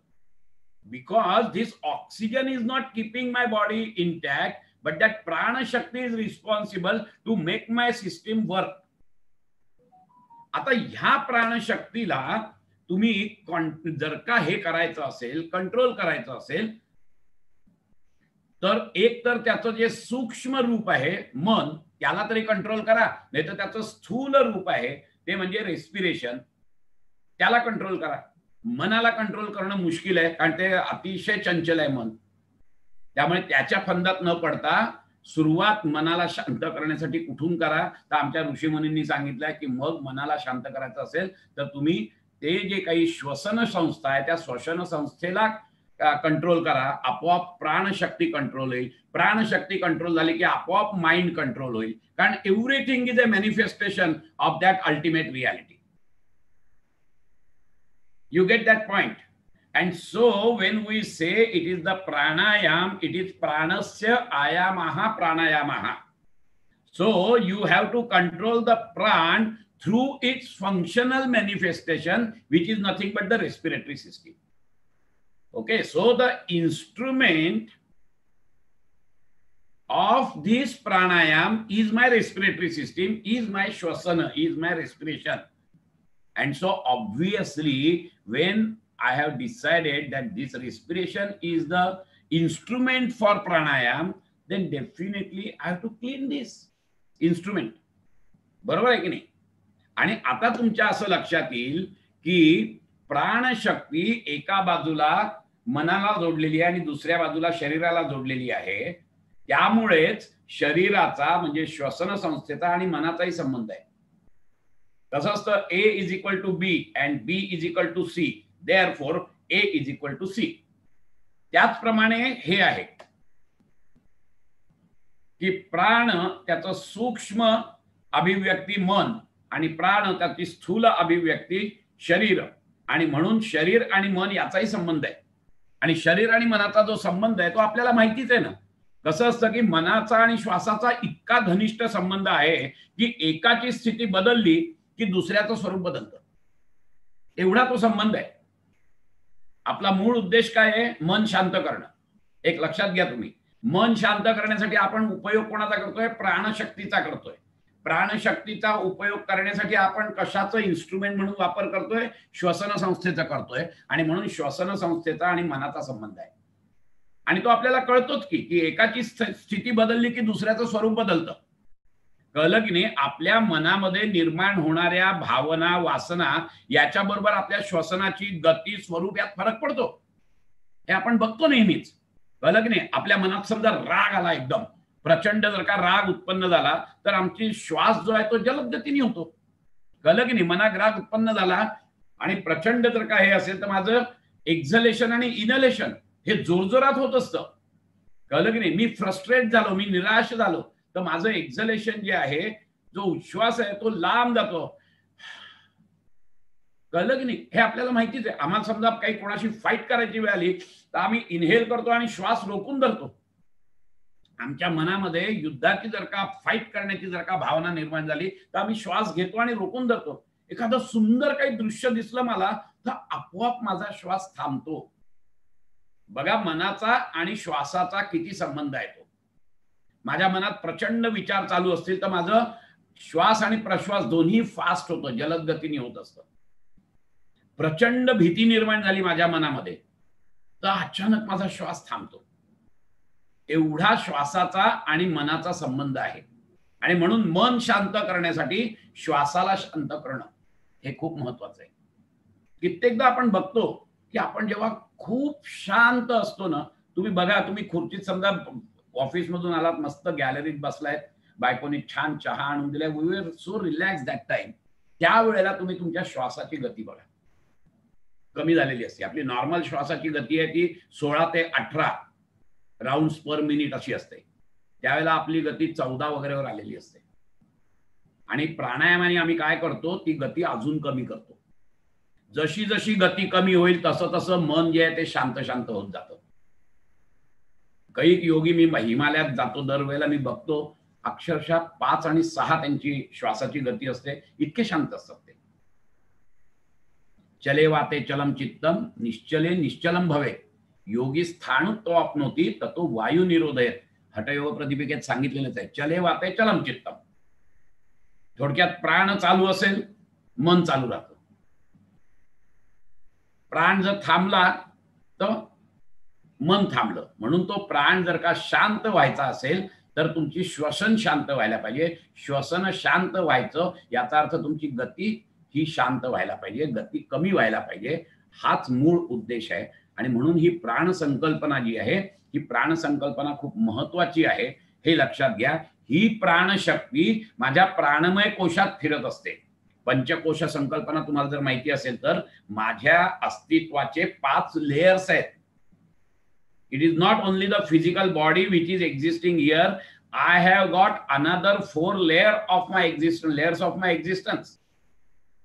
because this oxygen is not keeping my body intact, but that प्राणशक्ती is responsible to make my system work. आता ह्या प्राणशक्तीला तुम्ही जर का हे करायचं असेल, कंट्रोल करायचं असेल, तर एक तर त्याचं जे सूक्ष्म रूप आहे मन, त्याला तरी कंट्रोल करा, नाही तर त्याचं स्थूल रूप आहे ते म्हणजे रेस्पिरेशन, त्याला कंट्रोल करा. मनाला कंट्रोल करणं मुश्किल आहे, कारण ते अतिशय चंचल आहे मन. त्यामुळे त्याच्या फंदात न पडता सुरुवात मनाला शांत करण्यासाठी कुठून करा, तर आमच्या ऋषीमुनींनी सांगितलंय की मग मनाला शांत करायचं असेल तर तुम्ही ते जे काही श्वसन संस्था आहे त्या श्वसन संस्थेला कंट्रोल करा. आपोआप प्राणशक्ती कंट्रोल होईल. प्राणशक्ती कंट्रोल झाली की आपोआप माइंड कंट्रोल होईल, कारण everything is a manifestation of that ultimate reality. You get that point? And so when we say it is the pranayam, it is pranasya ayamaha pranayamaha. So you have to control the pran through its functional manifestation, which is nothing but the respiratory system. Okay, so the instrument of this pranayam is my respiratory system, is my shvasana, is my respiration. And so obviously when I have decided that this respiration is the instrument for pranayam, then definitely I have to clean this instrument. बरोबर आहे की नाही? आणि आता तुमच्या असं लक्षात येईल की प्राणशक्ती एका बाजूला मनाला जोडलेली आहे आणि दुसऱ्या बाजूला शरीराला जोडलेली आहे. त्यामुळेच शरीराचा म्हणजे श्वसन संस्थेचा आणि मनाचाही संबंध आहे. कसं असतं, A is equal to B and B is equal to C, therefore A is equal to C. त्याचप्रमाणे हे आहे की प्राण त्याचं सूक्ष्म अभिव्यक्ती मन आणि प्राण त्याची स्थूल अभिव्यक्ती शरीर, आणि म्हणून शरीर आणि मन याचाही संबंध आहे. आणि शरीर आणि मनाचा जो संबंध आहे तो आपल्याला माहितीच आहे ना. कसं असतं की मनाचा आणि श्वासाचा इतका घनिष्ठ संबंध आहे की एकाची स्थिती बदलली की दुसऱ्याचं स्वरूप बदलतं, एवढा तो संबंध आहे. आपला मूळ उद्देश काय आहे? मन शांत करणं. एक लक्षात घ्या तुम्ही, मन शांत करण्यासाठी आपण उपयोग कोणाचा करतोय? प्राणशक्तीचा करतोय. प्राणशक्तीचा उपयोग करण्यासाठी आपण कशाचं इन्स्ट्रुमेंट म्हणून वापर करतोय? श्वसन संस्थेचा करतोय. आणि म्हणून श्वसन संस्थेचा आणि मनाचा संबंध आहे. आणि तो आपल्याला कळतोच की एकाची स्थिती बदलली की दुसऱ्याचं स्वरूप बदलतं. कळलं की नाही? आपल्या मनामध्ये निर्माण होणाऱ्या भावना, वासना याच्याबरोबर आपल्या श्वसनाची गती, स्वरूप यात फरक पडतो. हे आपण बघतो नेहमीच. कळलं की नाही? आपल्या मनात समजा राग आला, एकदम प्रचंड जर का राग उत्पन्न झाला तर आमची श्वास जो आहे तो जलद गतीने होतो. कळलं की नाही? मनात राग उत्पन्न झाला आणि प्रचंड जर का हे असेल तर माझं एक्झलेशन आणि इनलेशन हे जोरजोरात होत असतं. कळलं की नाही? मी फ्रस्ट्रेट झालो, मी निराश झालो तर माझं एक्झलेशन जे आहे, जो उच्छ्वास आहे तो लांब जातो. कळलं की नाही? हे आपल्याला माहितीच आहे. आम्हाला समजा काही कोणाशी फाईट करायची वेळ आली तर आम्ही इनहेल करतो आणि श्वास रोखून धरतो. आमच्या मनामध्ये युद्धाची जर का, फाईट करण्याची जर का भावना निर्माण झाली तर आम्ही श्वास घेतो आणि रोखून धरतो. एखादं सुंदर काही दृश्य दिसलं मला तर आपोआप माझा श्वास थांबतो. बघा, मनाचा आणि श्वासाचा किती संबंध आहे तो. माझ्या मनात प्रचंड विचार चालू असतील तर माझं श्वास आणि प्रश्वास दोन्ही फास्ट होतं, जलद गतीने होत असतं. प्रचंड भीती निर्माण झाली माझ्या मनामध्ये तर अचानक माझा श्वास थांबतो. एवढा श्वासाचा आणि मनाचा संबंध आहे. आणि म्हणून मन शांत करण्यासाठी श्वासाला शांत करणं हे खूप महत्वाचं आहे. कित्येकदा आपण बघतो की आपण जेव्हा खूप शांत असतो ना, तुम्ही बघा, तुम्ही खुर्चीत समजा ऑफिस मधून आलात, मस्त गॅलरीत बसलायत, बायकोनी छान चहा आणून दिलाय, we were so relax that time. त्यावेळेला तुम्ही तुमच्या श्वासाची गती बघा, कमी झालेली असते. आपली नॉर्मल श्वासाची गती आहे ती 16 ते 18 राऊंड्स पर मिनिट अशी असते. त्यावेळेला आपली गती 14 वगैरेवर आलेली असते. आणि प्राणायामाने आम्ही काय करतो, ती गती अजून कमी करतो. जशी जशी गती कमी होईल तसं तसं मन जे आहे ते शांत शांत होत जातं. काही योगी, मी हिमालयात जातो दरवेळेला, मी बघतो अक्षरशः 5 आणि 6 त्यांची श्वासाची गती असते, इतके शांत असतात ते. चले वाते चलम चित्तम निश्चले निश्चलम भवे योगी स्थाणुत्व आपनोती ततो वायू निरोधयत. हठयोग प्रतिपिकेत सांगितलेलंच आहे, चले वाते चलम चित्तम. थोडक्यात प्राण चालू असेल, मन चालू राहतं. प्राण जर थांबला तर मन थांबलं. म्हणून तो प्राण जर का शांत व्हायचा असेल तर तुमची श्वसन शांत व्हायला पाहिजे. श्वसन शांत व्हायचं याचा अर्थ तुमची गती ही शांत व्हायला पाहिजे, गती कमी व्हायला पाहिजे. हाच मूळ उद्देश आहे. आणि म्हणून ही प्राण संकल्पना जी आहे, ही प्राण संकल्पना खूप महत्वाची आहे, हे लक्षात घ्या. ही प्राणशक्ती माझ्या प्राणमय कोशात फिरत असते. पंचकोश संकल्पना तुम्हाला जर माहिती असेल तर माझ्या अस्तित्वाचे 5 लेयर्स आहेत. It is not only the physical body which is existing here. I have got another 4 layers of my existence,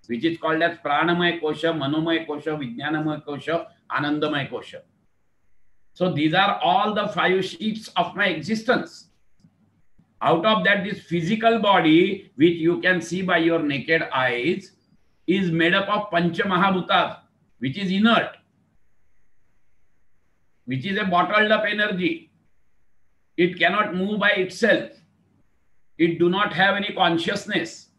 which is called as pranamaya kosha, manomaya kosha, vijnanamaya kosha, anandamaya kosha. So these are all the 5 sheets of my existence. Out of that, this physical body which you can see by your naked eyes is made up of pancha mahabhutas, which is inert, which is a bottled up energy. It cannot move by itself. It do not have any consciousness.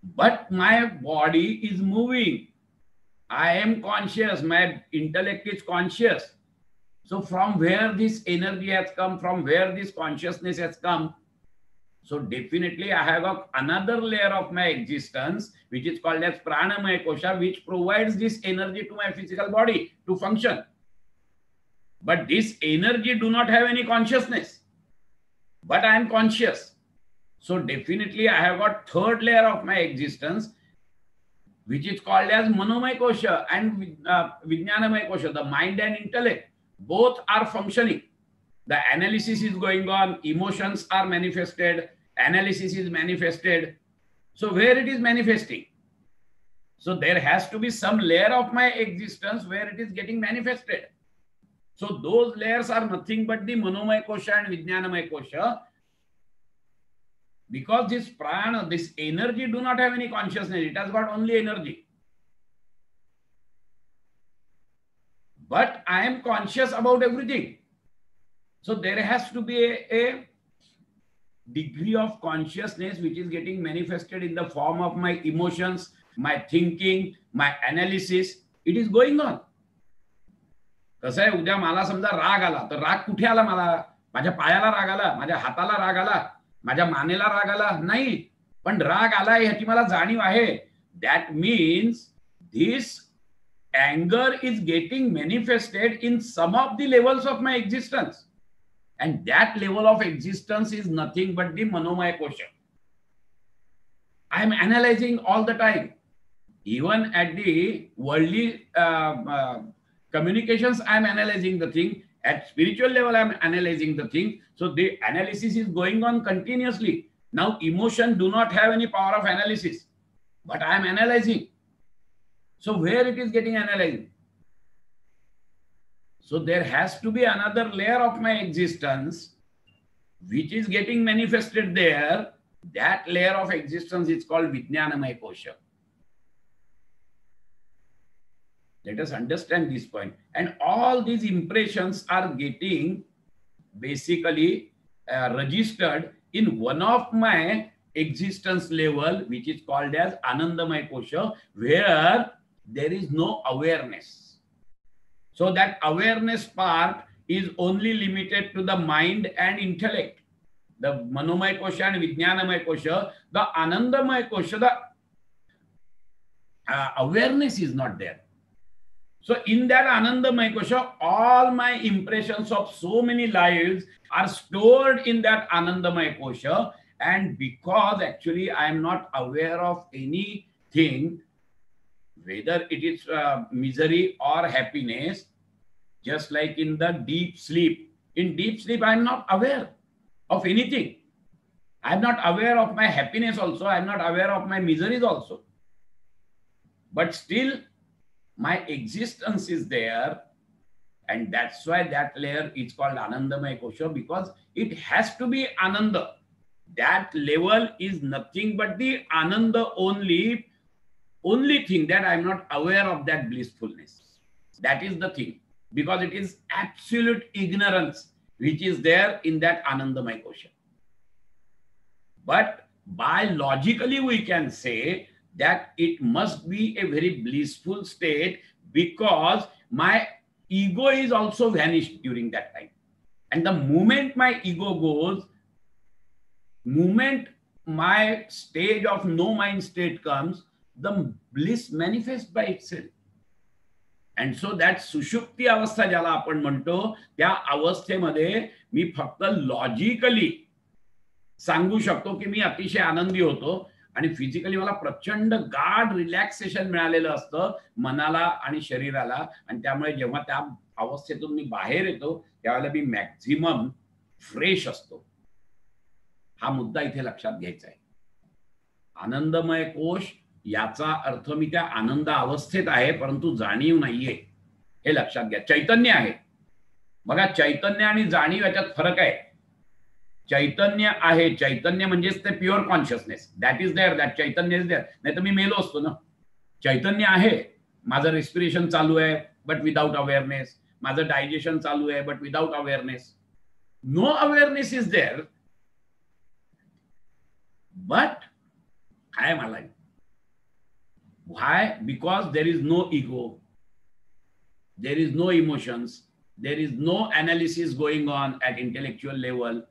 But my body is moving. I am conscious. My intellect is conscious. So from where this energy has come, from where this consciousness has come, so definitely I have got another layer of my existence, which is called as pranamaya kosha, which provides this energy to my physical body to function. But this energy do not have any consciousness, but I am conscious. So definitely I have got 3rd layer of my existence, which is called as manomaya kosha and vijnanamaya kosha. The mind and intellect both are functioning. The analysis is going on, emotions are manifested, analysis is manifested. So where it is manifesting? So there has to be some layer of my existence where it is getting manifested. So those layers are nothing but the manomaya kosha and vijnanamaya kosha. Because this prana, this energy do not have any consciousness, it has got only energy. but I am conscious about everything. So there has to be a degree of consciousness which is getting manifested in the form of my emotions, my thinking, my analysis. It is going on. कसं आहे, उद्या मला समजा राग आला तर राग कुठे आला? मला माझ्या पायाला राग आला, माझ्या हाताला राग आला, माझ्या मानेला राग आला नाही, पण राग आला ह्याची मला जाणीव आहे. That means this anger is getting manifested in some of the levels of my existence, and that level of existence is nothing but the manomaya kosha. I am analyzing all the time, even at the worldly communications. I am analyzing the thing. At spiritual level, I am analyzing the thing. So the analysis is going on continuously. Now emotion do not have any power of analysis, but I am analyzing. So where it is getting analyzed? So there has to be another layer of my existence which is getting manifested there. That layer of existence is called Vijnanamaya Kosha. Let us understand this point. And all these impressions are getting basically registered in one of my existence level, which is called as Anandamaya Kosha, where there is no awareness. So that awareness part is only limited to the mind and intellect. The Manomaya Kosha and Vijnanamaya Kosha, the Anandamaya Kosha, the awareness is not there. So in that Anandamaya Kosha, all my impressions of so many lives are stored in that Anandamaya Kosha, and because actually I am not aware of anything, whether it is misery or happiness, just like in the deep sleep. In deep sleep, I am not aware of anything. I am not aware of my happiness also. I am not aware of my miseries also. But still, my existence is there. And that's why that layer is called Anandamaya Kosha, because it has to be Ananda. That level is nothing but the Ananda only thing, that I am not aware of that blissfulness. That is the thing, because it is absolute ignorance which is there in that Anandamaya Kosha. But biologically we can say that it must be a very blissful state, because my ego is also vanished during that time. And the moment my ego goes, moment my stage of no mind state comes, the bliss manifests by itself. And so that सुषुप्ती अवस्था ज्याला आपण म्हणतो, त्या अवस्थेमध्ये मी फक्त लॉजिकली सांगू शकतो की मी अतिशय आनंदी होतो, आणि फिजिकली मला प्रचंड गाढ रिलॅक्सेशन मिळालेलं असतं मनाला आणि शरीराला. आणि त्यामुळे जेव्हा त्या अवस्थेतून मी बाहेर येतो त्यावेळेला मी मॅक्झिमम फ्रेश असतो. हा मुद्दा इथे लक्षात घ्यायचा आहे. आनंदमय कोश याचा अर्थ मी त्या आनंद अवस्थेत आहे, परंतु जाणीव नाहीये, हे लक्षात घ्या. चैतन्य आहे. बघा, चैतन्य आणि जाणीव याच्यात फरक आहे. चैतन्य आहे, चैतन्य म्हणजेच ते pure consciousness, that is there, that चैतन्य इज देअर. नाही तर मी मेलो असतो ना. चैतन्य आहे, माझं रेस्पिरेशन चालू आहे बट विदाउट अवेअरनेस, माझं डायजेशन चालू आहे but without awareness. No awareness is there, but I am alive. Why? Because there is no ego, there is no emotions, there is no analysis going on at intellectual level.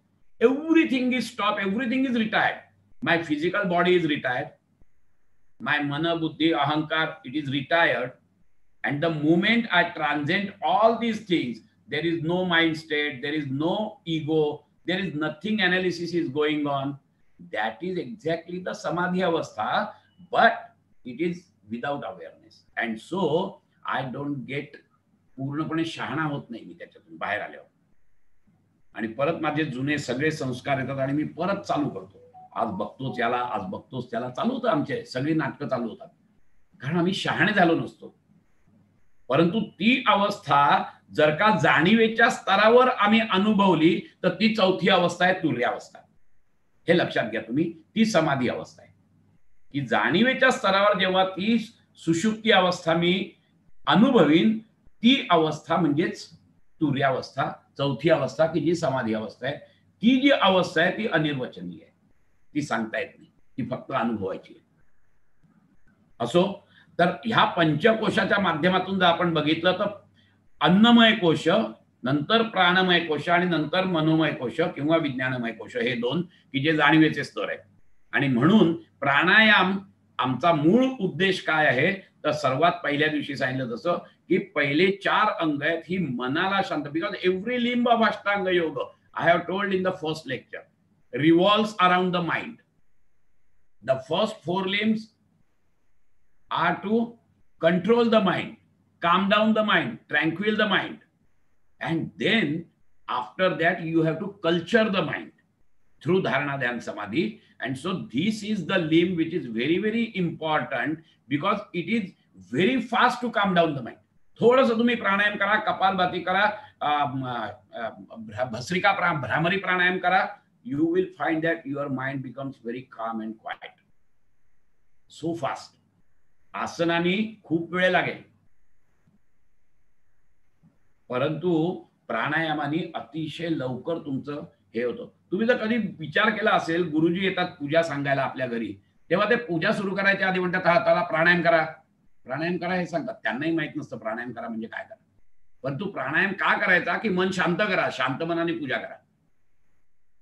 Everything is stopped, everything is retired. My physical body is retired, my mana, buddhi, ahankar, it is retired. And the moment I transcend all these things, there is no mind state, there is no ego, there is nothing, analysis is going on. That is exactly the samadhi avastha, but it is without awareness. And so I don't get पूर्णपणे शहाणा होत नाही मी त्याच्यातून बाहेर आल्यावर. आणि परत माझे जुने सगळे संस्कार येतात आणि मी परत चालू करतो. आज बघतोच याला, आज बघतोच त्याला, चालू होतं. आमचे सगळी नाटकं चालू होतात, कारण आम्ही शहाणे झालो नसतो. परंतु ती अवस्था जर का जाणीवेच्या स्तरावर आम्ही अनुभवली तर ती चौथी अवस्था आहे, तुर्यावस्था. हे लक्षात घ्या तुम्ही. ती समाधी अवस्था आहे की जाणीवेच्या स्तरावर जेव्हा ती सुषुप्ती अवस्था मी अनुभवीन, ती अवस्था म्हणजेच तुर्यावस्था, चौथी अवस्था की जी समाधी अवस्था आहे, ती जी अवस्था आहे ती अनिर्वचनीय आहे, ती सांगता येत नाही, ती फक्त अनुभवायची आहे. असो, तर ह्या पंचकोशाच्या माध्यमातून जर आपण बघितलं तर अन्नमय कोश, नंतर प्राणमय कोश आणि नंतर मनोमय कोश किंवा विज्ञानमय कोश, हे दोन की जे जाणीवेचे स्तर आहेत. आणि म्हणून प्राणायाम आमचा मूळ उद्देश काय आहे, तर सर्वात पहिल्या दिवशी सांगितलं तसं की पहिले 4 अंग आहेत ही मनाला शांत, बिकॉज एव्हरी लिंब ऑफ अष्टांग योग, I have told in the first lecture, revolves around the mind. The first 4 limbs are to control the mind, calm down the mind, tranquil the mind, and then after that you have to culture the mind through dharana dhyan samadhi. And so this is the limb which is very very important because it is very fast to calm down the mind. थोडंसं तुम्ही प्राणायाम करा, कपालभाती करा, भस्त्रिका भ्रामरी प्राणायाम करा, you will find that your mind becomes very calm and quiet so fast. Asnani खूप वेळ लागेल, परंतु प्राणायामाने अतिशय लवकर तुमचं हे होतं. तुम्ही जर कधी विचार केला असेल, गुरुजी येतात पूजा सांगायला आपल्या घरी, तेव्हा ते पूजा सुरू करायच्या आधी म्हणतात हा त्याला प्राणायाम करा, प्राणायाम करा हे सांगतात. त्यांनाही माहित नसतं प्राणायाम करा म्हणजे काय करा, परंतु प्राणायाम का करायचा की मन शांत करा, शांत मनाने पूजा करा.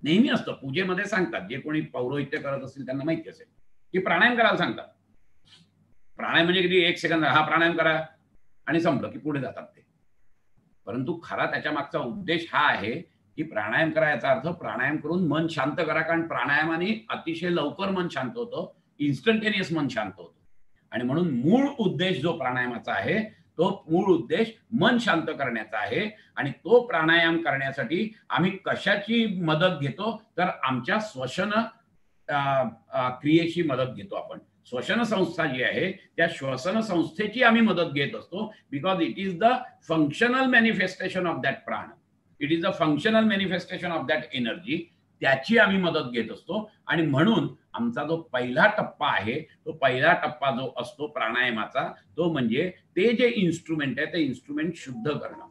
नेहमी असतं पूजेमध्ये सांगतात, जे कोणी पौरोहित्य करत असतील त्यांना माहिती असेल की प्राणायाम करायला सांगतात. प्राणायाम म्हणजे किती, 1 सेकंद हा प्राणायाम करा आणि संपलं की पुढे जातात ते. परंतु खरा त्याच्या मागचा उद्देश हा आहे की प्राणायाम करायचा अर्थ प्राणायाम करून मन शांत करा, कारण प्राणायामाने अतिशय लवकर मन शांत होतं, इन्स्टंटेनियस मन शांत होतं. आणि म्हणून मूळ उद्देश जो प्राणायामाचा आहे तो मूळ उद्देश मन शांत करण्याचा आहे. आणि तो प्राणायाम करण्यासाठी आम्ही कशाची मदत घेतो, तर आमच्या श्वसन क्रियेची मदत घेतो. आपण श्वसन संस्था जी आहे त्या श्वसन संस्थेची आम्ही मदत घेत असतो, because it is the functional manifestation of that प्राण, it is the functional manifestation of that energy, त्याची आम्ही मदत घेत असतो. आणि म्हणून आमचा जो पहिला टप्पा आहे, तो पहिला टप्पा जो असतो प्राणायामाचा, तो म्हणजे ते जे इन्स्ट्रुमेंट आहे ते इन्स्ट्रुमेंट शुद्ध करणं,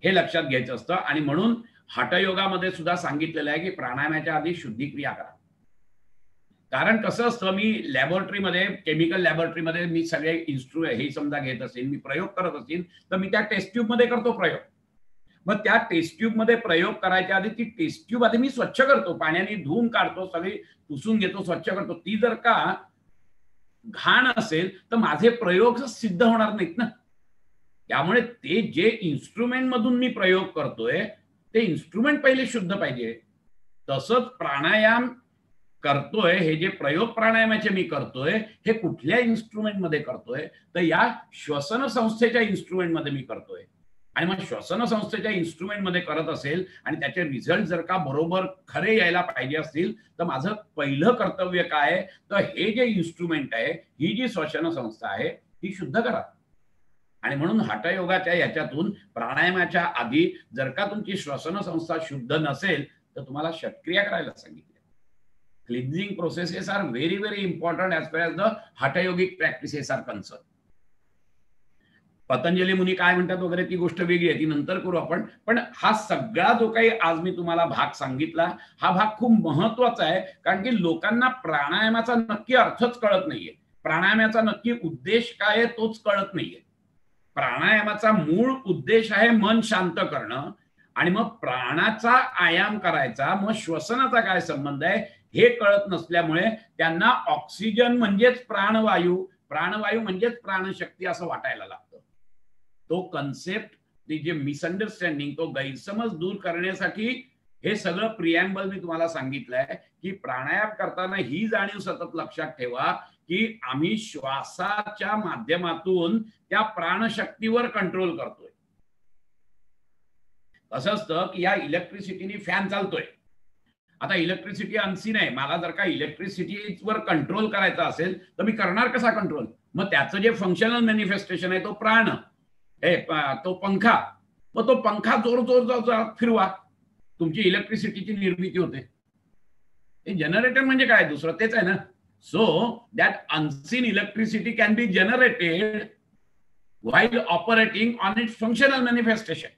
हे लक्षात घ्यायचं असतं. आणि म्हणून हठयोगामध्ये सुद्धा सांगितलेलं आहे की प्राणायामाच्या आधी शुद्धिक्रिया करा. कारण कसं असतं, मी लॅबोरेटरीमध्ये, केमिकल लॅबोरेटरीमध्ये मी सगळे हे समजा घेत असेल, मी प्रयोग करत असेल, तर मी त्या टेस्ट ट्यूब मध्ये करतो प्रयोग. मग त्या टेस्ट ट्यूब मध्ये प्रयोग करायच्या आधी ती टेस्ट ट्यूब आधी मी स्वच्छ करतो, पाण्याने धुवून काढतो, सगळी पुसून घेतो, स्वच्छ करतो. ती जर का घाण असेल तर माझे प्रयोग सिद्ध होणार नाहीत ना. त्यामुळे ते जे इन्स्ट्रुमेंट मधून मी प्रयोग करतोय ते इन्स्ट्रुमेंट पहिले शुद्ध पाहिजे. तसंच प्राणायाम करतोय, हे जे प्रयोग प्राणायामाचे मी करतोय हे कुठल्या इन्स्ट्रुमेंट मध्ये करतोय, तर या श्वसन संस्थेच्या इन्स्ट्रुमेंट मध्ये मी करतोय. आणि मग श्वसन संस्थेच्या इन्स्ट्रुमेंट मध्ये करत असेल आणि त्याचे रिझल्ट जर का बरोबर खरे यायला पाहिजे असतील, तर माझं पहिलं कर्तव्य काय, तर हे जे इन्स्ट्रुमेंट आहे, ही जी श्वसन संस्था आहे ती शुद्ध करा. आणि म्हणून हठयोगाच्या याच्यातून प्राणायामाच्या आधी जर का तुमची श्वसन संस्था शुद्ध नसेल तर तुम्हाला षटक्रिया करायला सांगितलं. Cleansing processes are very very important as far as the हठयोगिक प्रॅक्टिसेस आर कन्सर्न. पतंजली मुनी काय म्हणतात वगैरे ती गोष्ट वेगळी आहे, ती नंतर करू आपण. पण हा सगळा जो काही आज मी तुम्हाला भाग सांगितला, हा भाग खूप महत्वाचा आहे, कारण की लोकांना प्राणायामाचा नक्की अर्थच कळत नाहीये, प्राणायामाचा नक्की उद्देश काय आहे तोच कळत नाहीये. प्राणायामाचा मूळ उद्देश आहे मन शांत करणं, आणि मग प्राणाचा आयाम करायचा, मग श्वसनाचा काय संबंध आहे हे कळत नसल्यामुळे त्यांना ऑक्सिजन म्हणजेच प्राणवायू, प्राणवायू म्हणजेच प्राणशक्ती असं वाटायला लागतं. तो कन्सेप्ट, ती जे मिसअंडरस्टँडिंग, तो गैरसमज दूर करण्यासाठी हे सगळं प्रिॲम्बल मी तुम्हाला सांगितलंय की प्राणायाम करताना ही जाणीव सतत लक्षात ठेवा की आम्ही श्वासाच्या माध्यमातून त्या प्राणशक्तीवर कंट्रोल करतोय. असं असतं की या इलेक्ट्रिसिटीने फॅन चालतोय, आता इलेक्ट्रिसिटी अनसीन आहे, मला जर का इलेक्ट्रिसिटीवर कंट्रोल करायचा असेल तर मी करणार कसा कंट्रोल, मग त्याचं जे फंक्शनल मॅनिफेस्टेशन आहे तो प्राण, तो पंखा, मग तो पंखा जोर जोर फिरवा, तुमची इलेक्ट्रिसिटीची निर्मिती होते. हे जनरेटर म्हणजे काय, दुसरं तेच आहे ना. So that unseen electricity can be generated while operating on its functional manifestation.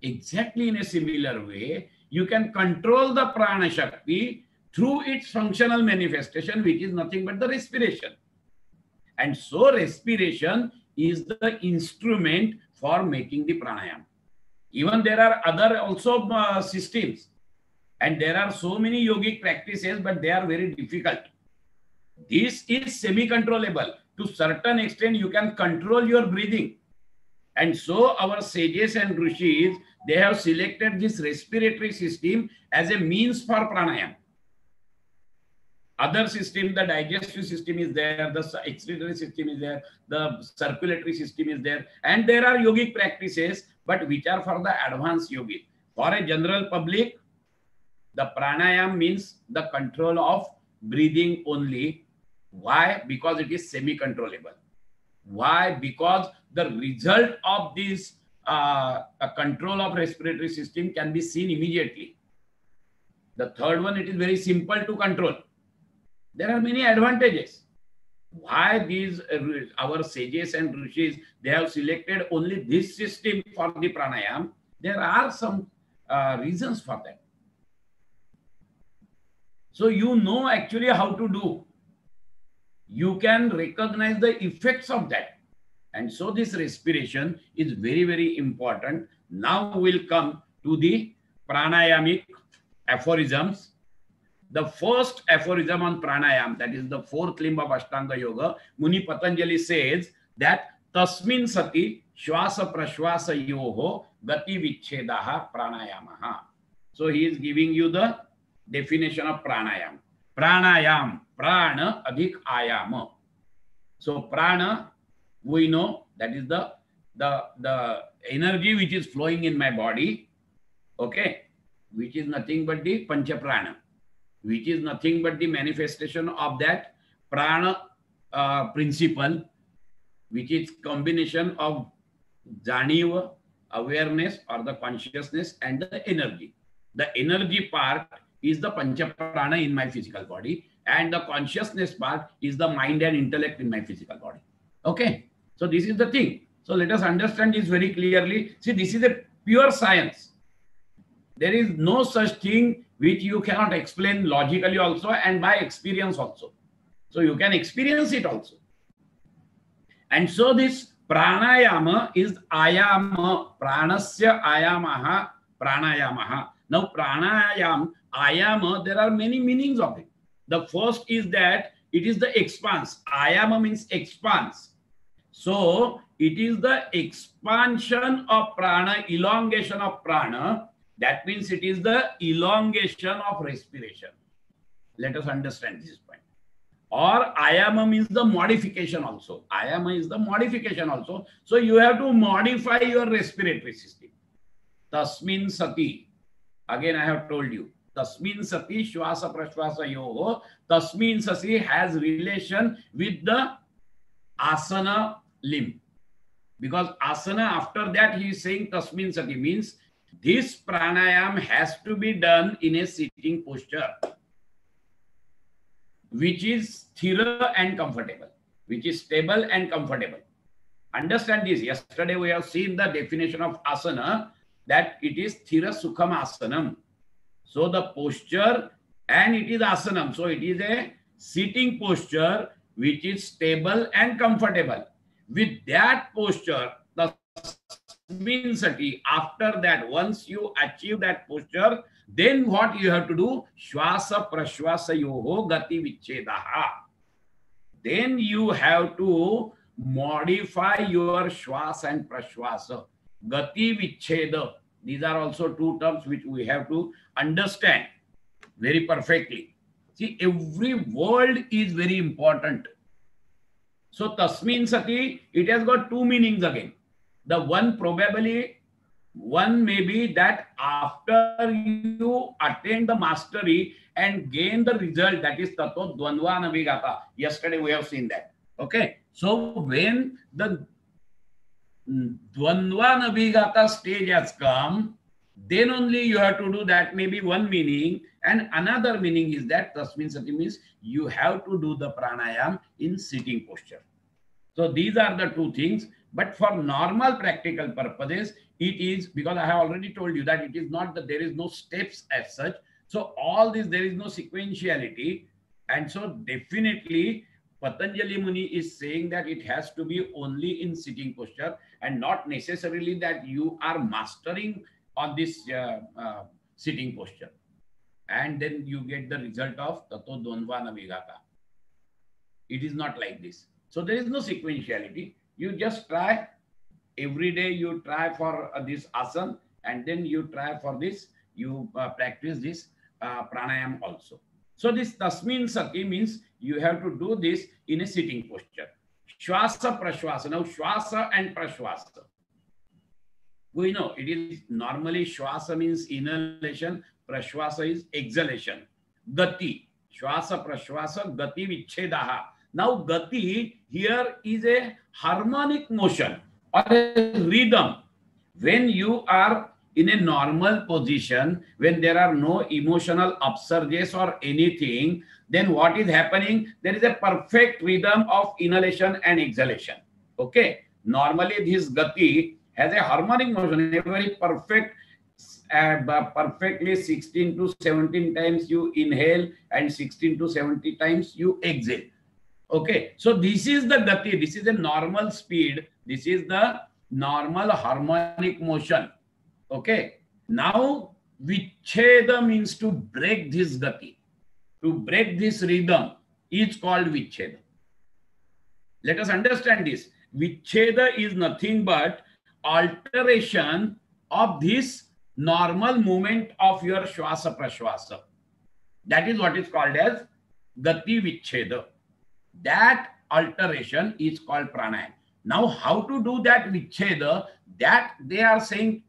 Exactly in a similar way, you can control the prana shakti through its functional manifestation, which is nothing but the respiration. And so respiration is the instrument for making the pranayama. Even there are other also systems, and there are so many yogic practices, but they are very difficult. This is semi-controllable. To certain extent, you can control your breathing. And so our sages and rishis, they have selected this respiratory system as a means for pranayama. Other system, the digestive system is there, the excretory system is there, the circulatory system is there, and there are yogic practices, but which are for the advanced yogi. For a general public, the pranayama means the control of breathing only. Why? Because it is semi-controllable. Why? Because the result of this control of respiratory system can be seen immediately. The third one, it is very simple to control. There are many advantages. Why these our sages and rishis, they have selected only this system for the pranayama? There are some reasons for that. So you know actually how to do. You can recognize the effects of that. And so this respiration is very, very important. Now we'll come to the pranayamic aphorisms. The first aphorism on pranayam, that is the fourth limb of Ashtanga Yoga, Muni Patanjali says that tasmin sati shwasa prashwasa yoho gati vichhedaha pranayamaha. So he is giving you the definition of pranayam. Pranayam, prana adhik ayama. So prana, we know that is the energy which is flowing in my body, okay, which is nothing but the pancha prana, which is nothing but the manifestation of that prana principle, which is combination of janiva, awareness or the consciousness, and the energy. The energy part is the pancha prana in my physical body, and the consciousness part is the mind and intellect in my physical body. Okay, so this is the thing. So let us understand this very clearly. See, this is a pure science. There is no such thing which you cannot explain logically also and by experience also. So you can experience it also. And so this pranayama is ayama, pranasya ayamaha, pranayamaha. Now pranayam, ayama, there are many meanings of it. The first is that it is the expanse. Ayama means expanse. So it is the expansion of prana, elongation of prana. That means it is the elongation of respiration. Let us understand this point. Or ayama means the modification also. Ayama is the modification also. So you have to modify your respiratory system. Tasmin sati. Again, I have told you. Tasmin sati shwasa prashwasa yoho. Tasmin sati has relation with the asana limb. Because asana, after that he is saying tasmin sati, means this pranayam has to be done in a sitting posture, which is sthira and comfortable, which is stable and comfortable. Understand this. Yesterday we have seen the definition of asana, that it is sthira sukham asanam. So the posture, and it is asanam. So it is a sitting posture which is stable and comfortable. With that posture, the tasmin sati, after that, once you achieve that posture, then what you have to do? Shwasa prashwasa yoho gati vichhedaha. Then you have to modify your shwas and prashwasa. Gati vichheda. These are also two terms which we have to understand very perfectly. See, every word is very important. So tasmin sati, it has got two meanings again. The one probably, one may be that after you attain the mastery and gain the result, that is tato dvandva navigata. Yesterday we have seen that. Okay. So when the dvandva navigata stage has come, then only you have to do that. Maybe one meaning, and another meaning is that tasmin sati means you have to do the pranayam in sitting posture. So these are the two things. But for normal practical purposes, it is, because I have already told you that it is not that there is no steps as such. So all this, there is no sequentiality. And so definitely Patanjali Muni is saying that it has to be only in sitting posture, and not necessarily that you are mastering on this sitting posture. And then you get the result of Tato Dvandva Vigata. It is not like this. So there is no sequentiality. You just try every day, you try for this asana, and then you try for this, you practice this pranayam also. So this tasmin sati means you have to do this in a sitting posture. Shwasa prashwasa. Now shwasa and prashwasa, we know it is normally shwasa means inhalation, prashwasa is exhalation. Gati, shwasa prashwasa, gati vichhedaha. Now gati here is a harmonic motion or a rhythm. When you are in a normal position, when there are no emotional upsurges or anything, then what is happening? There is a perfect rhythm of inhalation and exhalation. Okay. Normally this gati has a harmonic motion, a very perfect, perfectly 16 to 17 times you inhale and 16 to 70 times you exhale. Okay, so this is the gati, this is a normal speed, this is the normal harmonic motion. Okay, now vichheda means to break this gati, to break this rhythm is called vichheda. Let us understand this. Vichheda is nothing but alteration of this normal movement of your shwasa prashwasa. That is what is called as gati vichheda. That alteration is called pranayam. Now, how to do that vichheda? That they are saying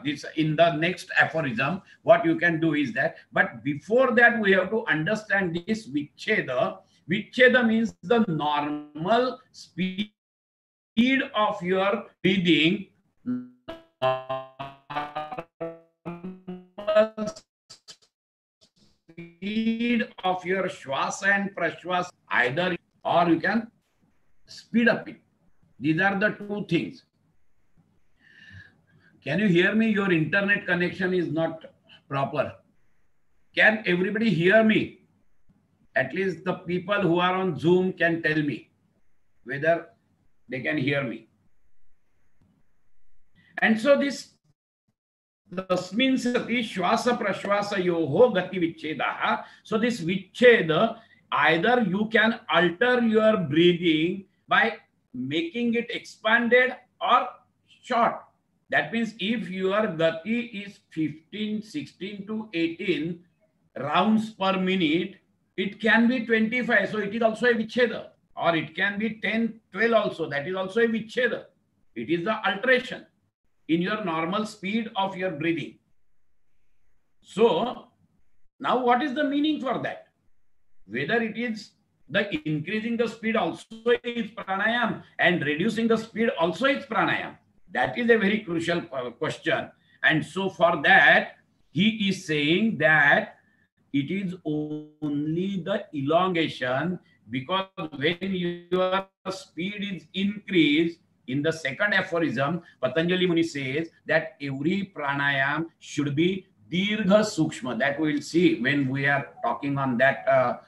this in the next aphorism. What you can do is that, but before that, we have to understand this vichheda. Vichheda means the normal speed of your breathing, speed of your shwasa and prashwasa, either, or you can speed up it. These are the two things. Can you hear me? Your internet connection is not proper. Can everybody hear me? At least the people who are on Zoom can tell me whether they can hear me. And so this tasmin sati shwasa prashwasa yoho gati vichhedaha. So this vichheda, either you can alter your breathing by making it expanded or short. That means if your gati is 15, 16 to 18 rounds per minute, it can be 25. So it is also a vichheda. Or it can be 10, 12 also. That is also a vichheda. It is the alteration in your normal speed of your breathing. So now what is the meaning for that? Whether it is the increasing the speed also is pranayam and reducing the speed also is pranayam. That is a very crucial question. And so for that, he is saying that it is only the elongation, because when your speed is increased, in the second aphorism, Patanjali Muni says that every pranayam should be dirgha sukshma. That we will see when we are talking on that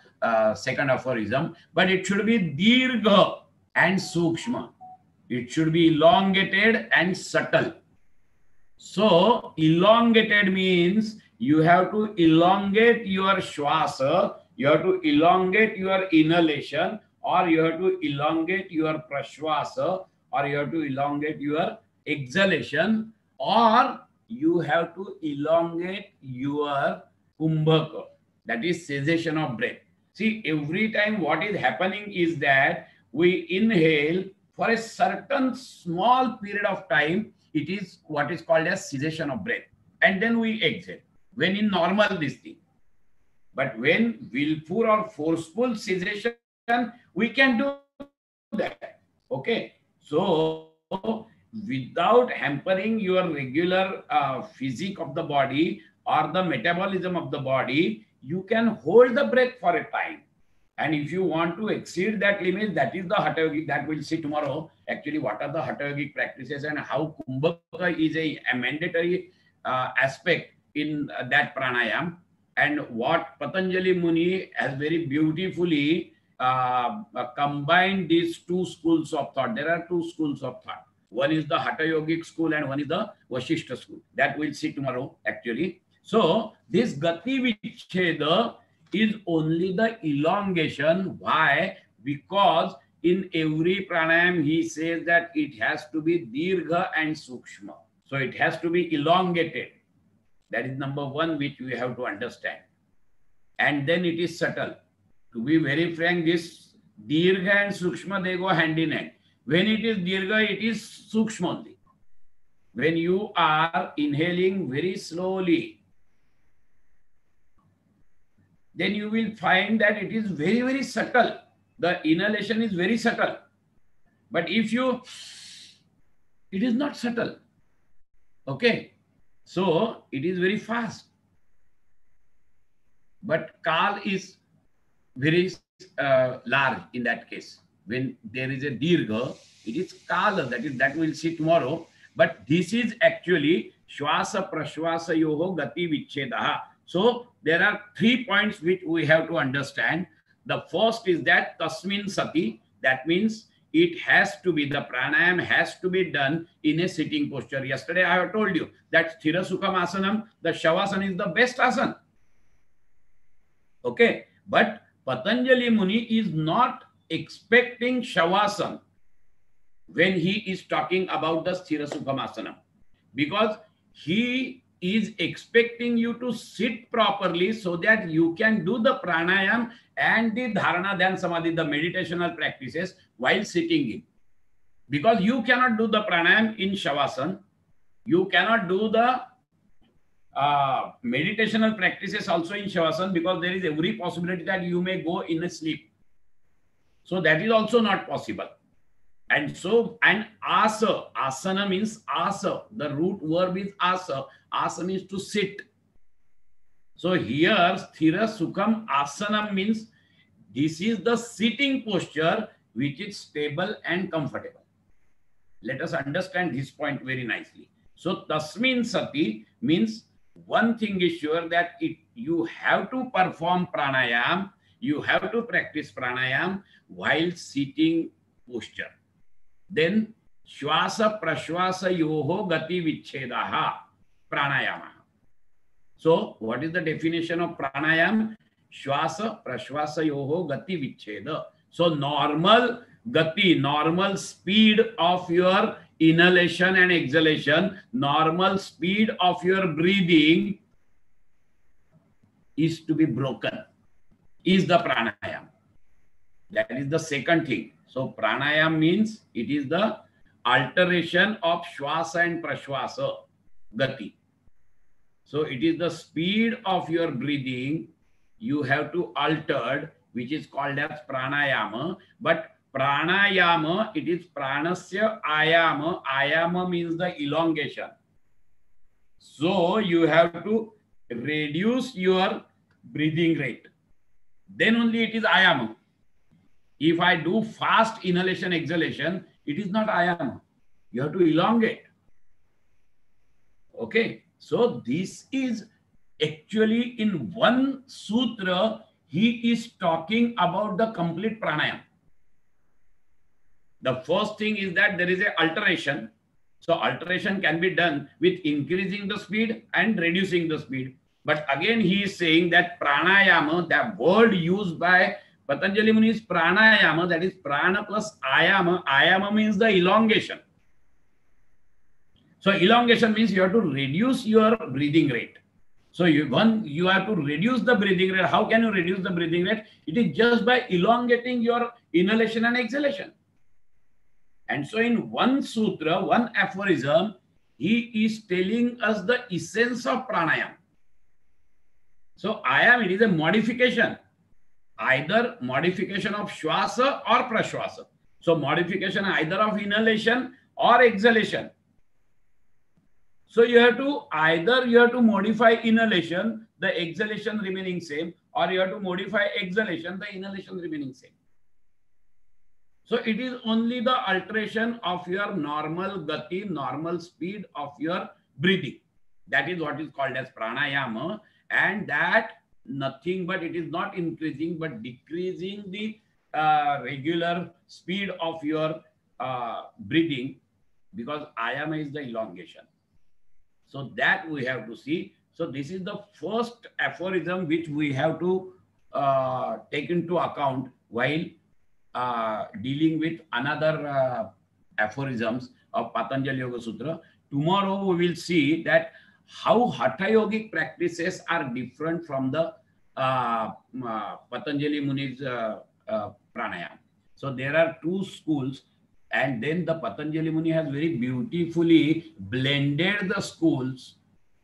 second aphorism. But it should be dirgha and sukshma. It should be elongated and subtle. So elongated means you have to elongate your shwasa, you have to elongate your inhalation, or you have to elongate your prashwasa, or you have to elongate your exhalation, or you have to elongate your kumbhaka, that is cessation of breath. See, every time what is happening is that we inhale for a certain small period of time, it is what is called as cessation of breath, and then we exhale when in normal this thing. But when willful or forceful cessation, we can do that. Okay. So without hampering your regular physique of the body or the metabolism of the body, you can hold the breath for a time. And if you want to exceed that limit, that is the Hatha Yogic, that we'll see tomorrow. Actually, what are the Hatha Yogic practices and how Kumbhaka is a mandatory aspect in that pranayam, and what Patanjali Muni has very beautifully combined these two schools of thought. There are two schools of thought. One is the Hatha Yogic school and one is the Vasishta school. That we'll see tomorrow, actually. So this Gati Vicheda is only the elongation. Why? Because in every pranayam he says that it has to be dirgha and sukshma. So it has to be elongated. That is number one, which we have to understand. And then it is subtle. To be very frank, this dirgha and sukshma, they go hand in hand. When it is dirgha, it is sukshma only. When you are inhaling very slowly, then you will find that it is very, very subtle. The inhalation is very subtle. But if you, it is not subtle. Okay. So it is very fast. But kal is very large in that case. When there is a dirgha, it is kala, that we'll see tomorrow. But this is actually shwasa prashwasa yoho gati vichhedaha. So there are 3 points which we have to understand. The first is that tasmin sati, that means it has to be, the pranayam has to be done in a sitting posture. Yesterday I have told you that sthira sukham asanam, the shavasana is the best asana. Okay, but Patanjali Muni is not expecting shavasana when he is talking about the sthira sukham asana, because he is expecting you to sit properly so that you can do the pranayam and the dharana, dhyana, samadhi, the meditational practices while sitting in. Because you cannot do the pranayam in shavasana, you cannot do the meditational practices also in shavasana, because there is every possibility that you may go in a sleep. So that is also not possible. And so, and asa, asana means asa. The root verb is asa. Asa means to sit. So here, sthira sukham asana means this is the sitting posture which is stable and comfortable. Let us understand this point very nicely. So tasmin sati means one thing is sure, that you have to perform pranayam, you have to practice pranayam while sitting posture. Then shwasa prashwasa yoho gati vichhedaha pranayama. So what is the definition of pranayam? Shwasa prashwasa yoho gati vichheda. So normal gati, normal speed of your inhalation and exhalation, normal speed of your breathing is to be broken, is the pranayam. That is the second thing. So pranayam means it is the alteration of shwasa and prashwasa gati. So it is the speed of your breathing you have to alter, which is called as pranayama. But pranayama, it is pranasya ayama. Ayama means the elongation. So you have to reduce your breathing rate. Then only it is ayama. If I do fast inhalation, exhalation, it is not ayama. You have to elongate. Okay. So this is actually in one sutra, he is talking about the complete pranayam. The first thing is that there is an alteration. So alteration can be done with increasing the speed and reducing the speed. But again, he is saying that pranayama, the word used by Patanjali Muni is pranayama, that is prana plus ayama. Ayama means the elongation. So elongation means you have to reduce your breathing rate. So you have to reduce the breathing rate. How can you reduce the breathing rate? It is just by elongating your inhalation and exhalation. And so in one sutra, one aphorism, he is telling us the essence of pranayam. So ayam, it is a modification, either modification of shwasa or prashwasa. So modification either of inhalation or exhalation. So you have to either modify inhalation, the exhalation remaining same, or you have to modify exhalation, the inhalation remaining same. So it is only the alteration of your normal gati, normal speed of your breathing. That is what is called as pranayama, and that nothing but it is not increasing but decreasing the regular speed of your breathing, because ayama is the elongation. So that we have to see. So this is the first aphorism which we have to take into account while dealing with another aphorisms of Patanjali Yoga Sutra. Tomorrow we will see that how Hatha yogic practices are different from the Patanjali Muni's pranayama. So there are two schools, and then the Patanjali Muni has very beautifully blended the schools,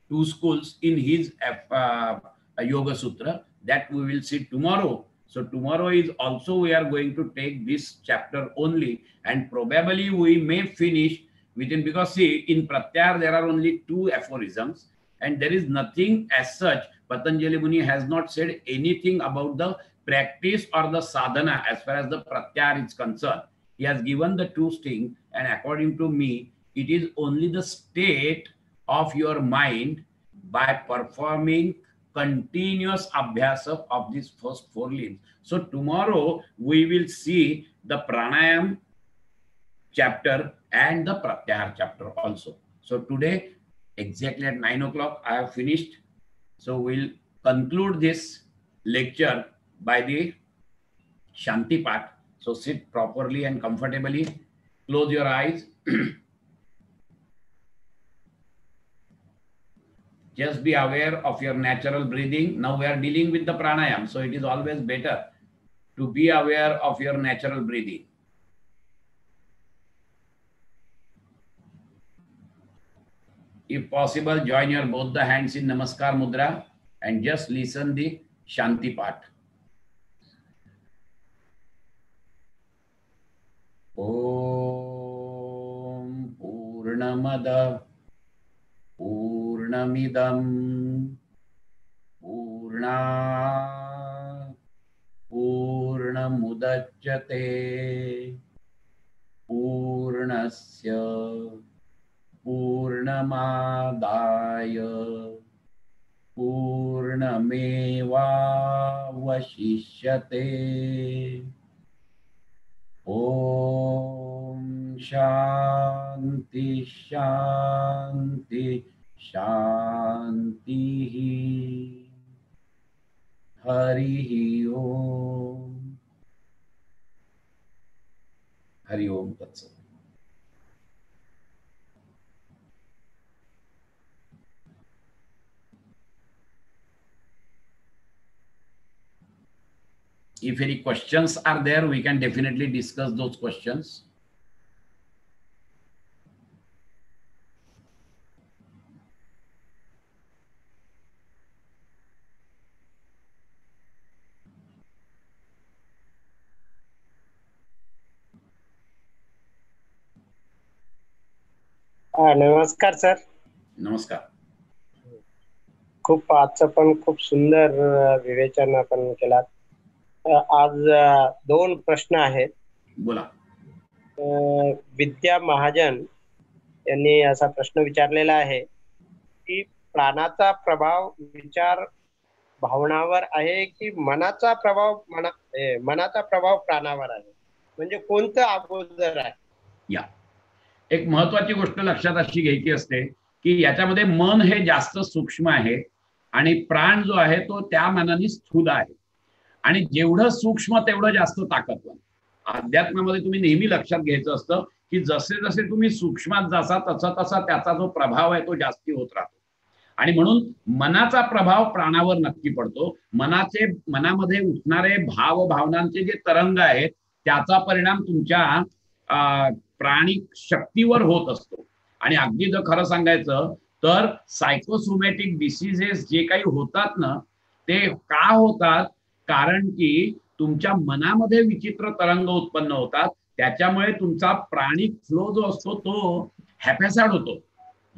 two schools in his Yoga Sutra, that we will see tomorrow. So tomorrow is also we are going to take this chapter only, and probably we may finish within, because see, in Pratyahara there are only two aphorisms and there is nothing as such. Patanjali Muni has not said anything about the practice or the sadhana as far as the Pratyahara is concerned. He has given the two things, and according to me, it is only the state of your mind by performing continuous abhyasa of these first four limbs. So tomorrow we will see the pranayam chapter and the pratyahara chapter also. So today exactly at 9 o'clock I have finished. So we'll conclude this lecture by the Shanti Path. So sit properly and comfortably, close your eyes. Just be aware of your natural breathing. Now we are dealing with the pranayam, so it is always better to be aware of your natural breathing. If possible, join your both the hands in Namaskar Mudra and just listen the Shanti Path. Om Purnamada Purnamidam Purna Purnamudachyate Purnasya Purnamadaya Purnameva Vashishyate. Om Shanti Shanti Shanti. Hari Om. Hari Om Tat Sat. If any questions are there, we can definitely discuss those questions. नमस्कार सर. नमस्कार. खूप आजचं पण खूप सुंदर विवेचन आपण केलात. आज दोन प्रश्न आहेत. बोला. विद्या महाजन यांनी असा प्रश्न विचारलेला आहे की प्राणाचा प्रभाव विचार भावनावर आहे की मनाचा प्रभाव प्राणावर आहे, म्हणजे कोणतं अगोदर आहे? या एक महत्वाची गोष्ट लक्षात अशी घ्यायची असते की याच्यामध्ये मन हे जास्त सूक्ष्म आहे आणि प्राण जो आहे तो त्या मानाने स्थूल आहे, आणि जेवढं सूक्ष्म तेवढं जास्त ताकदवान. अध्यात्मामध्ये तुम्ही नेहमी लक्षात घ्यायचं असतं की जसे जसे तुम्ही सूक्ष्मात जासा तसा तसा त्याचा जो प्रभाव आहे तो जास्ती होत राहतो, आणि म्हणून मनाचा प्रभाव प्राणावर नक्की पडतो. मनामध्ये उठणारे भाव भावनांचे जे तरंग आहेत त्याचा परिणाम तुमच्या प्राणिक शक्तीवर होत असतो. आणि अगदी जर खरं सांगायचं तर सायकोसोमॅटिक डिसीजेस जे काही होतात ना ते का होतात, कारण की तुमच्या मनामध्ये विचित्र तरंग उत्पन्न होतात, त्याच्यामुळे तुमचा प्राणिक फ्लो जो असतो तो हॅपॅसाड होतो.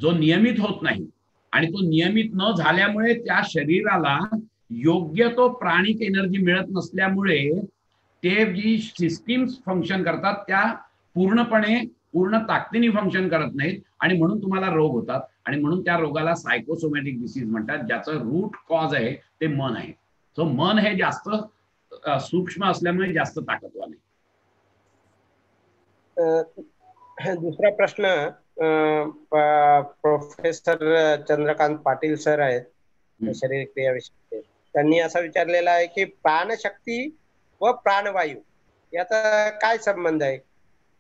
जो नियमित होत नाही, आणि तो नियमित न झाल्यामुळे त्या शरीराला योग्य तो प्राणिक एनर्जी मिळत नसल्यामुळे ते जी सिस्टीम्स फंक्शन करतात त्या पूर्ण ताकदीने फंक्शन करत नाहीत, आणि म्हणून तुम्हाला रोग होतात, आणि म्हणून त्या रोगाला सायकोसोमॅटिक डिसीज म्हणतात, ज्याचं रूट कॉज आहे ते मन आहे. सो मन हे जास्त सूक्ष्म असल्यामुळे जास्त ताकदवान आहे. दुसरा प्रश्न प्रोफेसर चंद्रकांत पाटील सर आहेत शरीर क्रिया विषयी, त्यांनी असा विचारलेला आहे की प्राणशक्ती व प्राणवायू याचा काय संबंध आहे?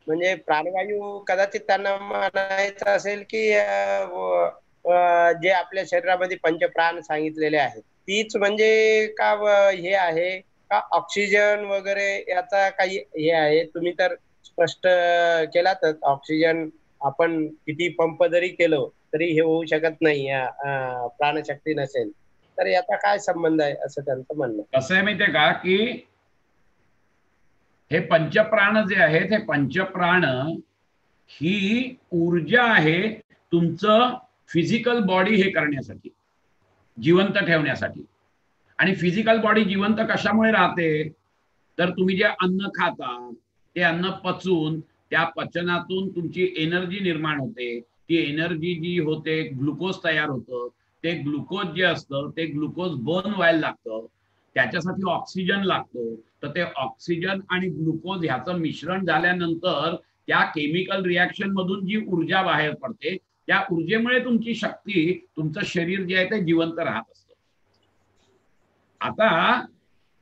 म्हणजे प्राणवायू कदाचित त्यांना म्हणायचं असेल की जे आपल्या शरीरामध्ये पंचप्राण सांगितलेले आहेत तीच म्हणजे का हे आहे का ऑक्सिजन वगैरे याचा काही हे आहे? तुम्ही तर स्पष्ट केलातच, ऑक्सिजन आपण किती पंप जरी केलं तरी हे होऊ शकत नाही, प्राणशक्ती नसेल तर याचा काय संबंध आहे असं त्यांचं म्हणणं. कसं आहे माहितीये का की हे पंचप्राण जे आहेत, हे पंचप्राण ही ऊर्जा आहे तुमचं फिजिकल बॉडी हे करण्यासाठी, जिवंत ठेवण्यासाठी. आणि फिजिकल बॉडी जिवंत कशामुळे राहते? तर तुम्ही जे अन्न खाता ते अन्न पचून त्या पचनातून तुमची एनर्जी निर्माण होते. ती एनर्जी जी होते, ग्लुकोज तयार होतं. ते ग्लुकोज जे असतं ते ग्लुकोज बर्न व्हायला लागतं, त्याच्यासाठी ऑक्सिजन लागतो. तर ते ऑक्सिजन आणि ग्लुकोज ह्याचं मिश्रण झाल्यानंतर त्या केमिकल रिॲक्शन मधून जी ऊर्जा बाहेर पडते, त्या ऊर्जेमुळे तुमची शक्ती, तुमचं शरीर जे आहे ते जिवंत राहत असतं. आता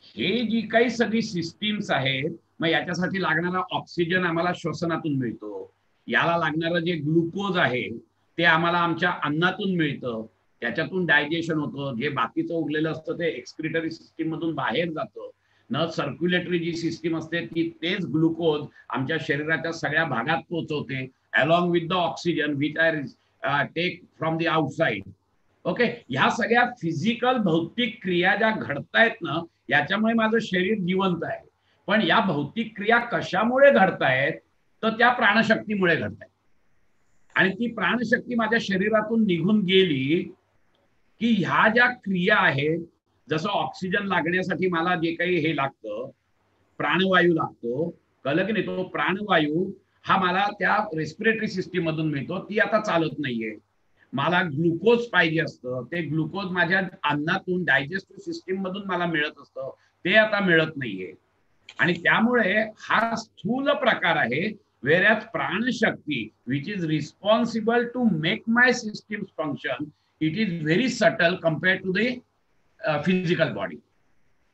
हे जी काही सगळी सिस्टीम्स आहेत, मग याच्यासाठी लागणारा ऑक्सिजन आम्हाला श्वसनातून मिळतो, याला लागणारं जे ग्लुकोज आहे ते आम्हाला आमच्या अन्नातून मिळतं, त्याच्यातून डायजेशन होतं, जे बाकीचं उरलेलं असतं ते एक्सक्रिटरी सिस्टीम मधून बाहेर जातं. न सर्क्युलेटरी जी सिस्टीम असते ती तेच ग्लुकोज आमच्या शरीराच्या सगळ्या भागात पोहोचवते, along with the oxygen which I take from the outside. Okay, ह्या सगळ्या फिजिकल भौतिक क्रिया ज्या घडतायत ना, याच्यामुळे माझं शरीर जिवंत आहे. पण या भौतिक क्रिया कशामुळे घडतायत? तर त्या प्राणशक्तीमुळे घडतायत. आणि ती प्राणशक्ती माझ्या शरीरातून निघून गेली की ह्या ज्या क्रिया आहेत, जसं ऑक्सिजन लागण्यासाठी मला जे काही हे लागतं, प्राणवायू लागतो, कळलं की नाही? तो प्राणवायू हा मला त्या रेस्पिरेटरी सिस्टीम मधून मिळतो, ती आता चालत नाहीये. मला ग्लुकोज पाहिजे असतं, ते ग्लुकोज माझ्या अन्नातून डायजेस्टिव्ह सिस्टीम मधून मला मिळत असतं, ते आता मिळत नाहीये. आणि त्यामुळे हा स्थूल प्रकार आहे. whereas प्राणशक्ती which is responsible to make my systems function, it is very subtle compared to the physical body.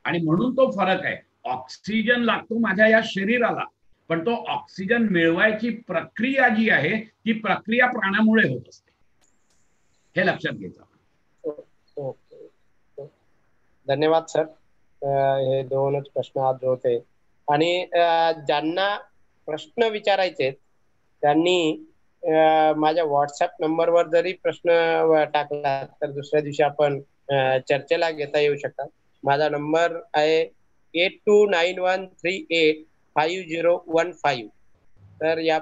आणि म्हणून तो फरक आहे. ऑक्सिजन लागतो माझ्या या शरीराला, पण तो ऑक्सिजन मिळवायची प्रक्रिया जी आहे ती प्रक्रिया प्राणामुळे होत असते, हे लक्षात घ्यायचं. ओके, धन्यवाद सर. हे दोनच प्रश्न आज होते. आणि ज्यांना प्रश्न विचारायचे त्यांनी माझ्या व्हॉट्सअप नंबरवर जरी प्रश्न टाकला तर दुसऱ्या दिवशी आपण चर्चेला घेता येऊ शकतात. माझा नंबर आहे 8291385015. तर या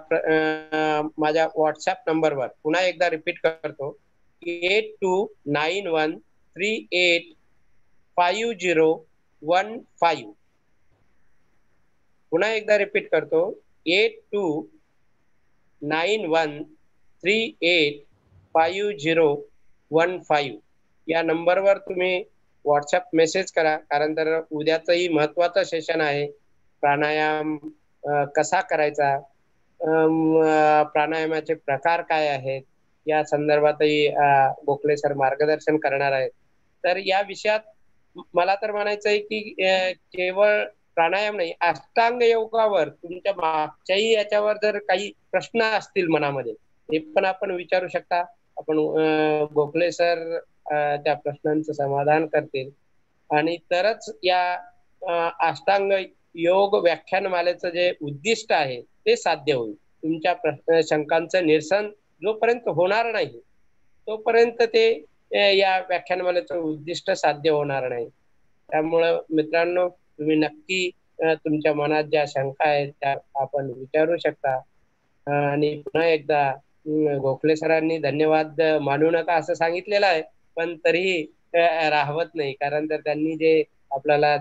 माझ्या व्हॉट्सअप नंबरवर पुन्हा एकदा रिपीट करतो, 8291385015. पुन्हा एकदा रिपीट करतो, 8291385015. या नंबरवर तुम्ही व्हॉट्सअप मेसेज करा, कारण तर उद्याचंही महत्वाचं सेशन आहे. प्राणायाम कसा करायचा, प्राणायामाचे प्रकार काय आहेत या संदर्भातही गोखले सर मार्गदर्शन करणार आहेत. तर या विषयात मला तर म्हणायचं आहे की केवळ प्राणायाम नाही, अष्टांग योगावर तुमच्या मागच्याही याच्यावर जर काही प्रश्न असतील मनामध्ये ते पण आपण विचारू शकता. आपण गोखले सर त्या प्रश्नांचं समाधान करतील आणि तरच या अष्टांग योग व्याख्यानमालेचं जे उद्दिष्ट आहे ते साध्य होईल. तुमच्या शंकांचं निरसन जोपर्यंत होणार नाही तोपर्यंत ते या व्याख्यानमालेचं उद्दिष्ट साध्य होणार नाही. त्यामुळं मित्रांनो, तुम्ही नक्की तुमच्या मनात ज्या शंका आहेत त्या आपण विचारू शकता. आणि पुन्हा एकदा गोखले सरांनी धन्यवाद मानू नका असं सांगितलेलं आहे, पण तरीही राहवत नाही. कारण तर त्यांनी जे आपल्याला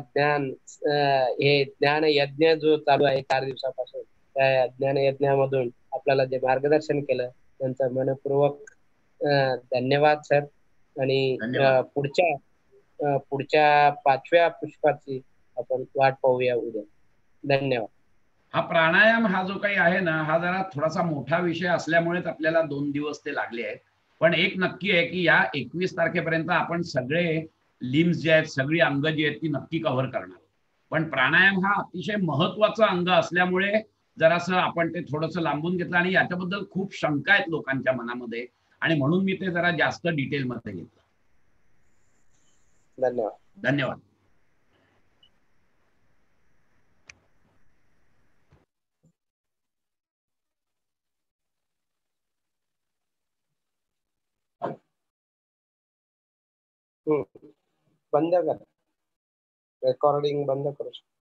हे ज्ञान यज्ञ जो चालू आहे 4 दिवसापासून, त्या ज्ञान यज्ञामधून आपल्याला जे मार्गदर्शन केलं त्यांचं मनपूर्वक धन्यवाद सर. आणि धन्यवाद. पुढच्या 5व्या पुष्पाची आपण वाट पाहूया उद्या. धन्यवाद. हा प्राणायाम हा जो काही आहे ना, हा जरा थोडासा मोठा विषय असल्यामुळेच आपल्याला 2 दिवस ते लागले आहेत. पण एक नक्की आहे की या 21 तारखेपर्यंत आपण सगळे लिम्स जे आहेत, सगळी अंग जी आहेत ती नक्की कव्हर करणार. पण प्राणायाम हा अतिशय महत्वाचा अंग असल्यामुळे जरासं आपण ते थोडंसं लांबून घेतलं, आणि याच्याबद्दल खूप शंका आहेत लोकांच्या मनामध्ये, आणि म्हणून मी ते जरा जास्त डिटेलमध्ये घेतलं. धन्यवाद. धन्यवाद. बंद कर. रेकॉर्डिंग बंद करू शकतो.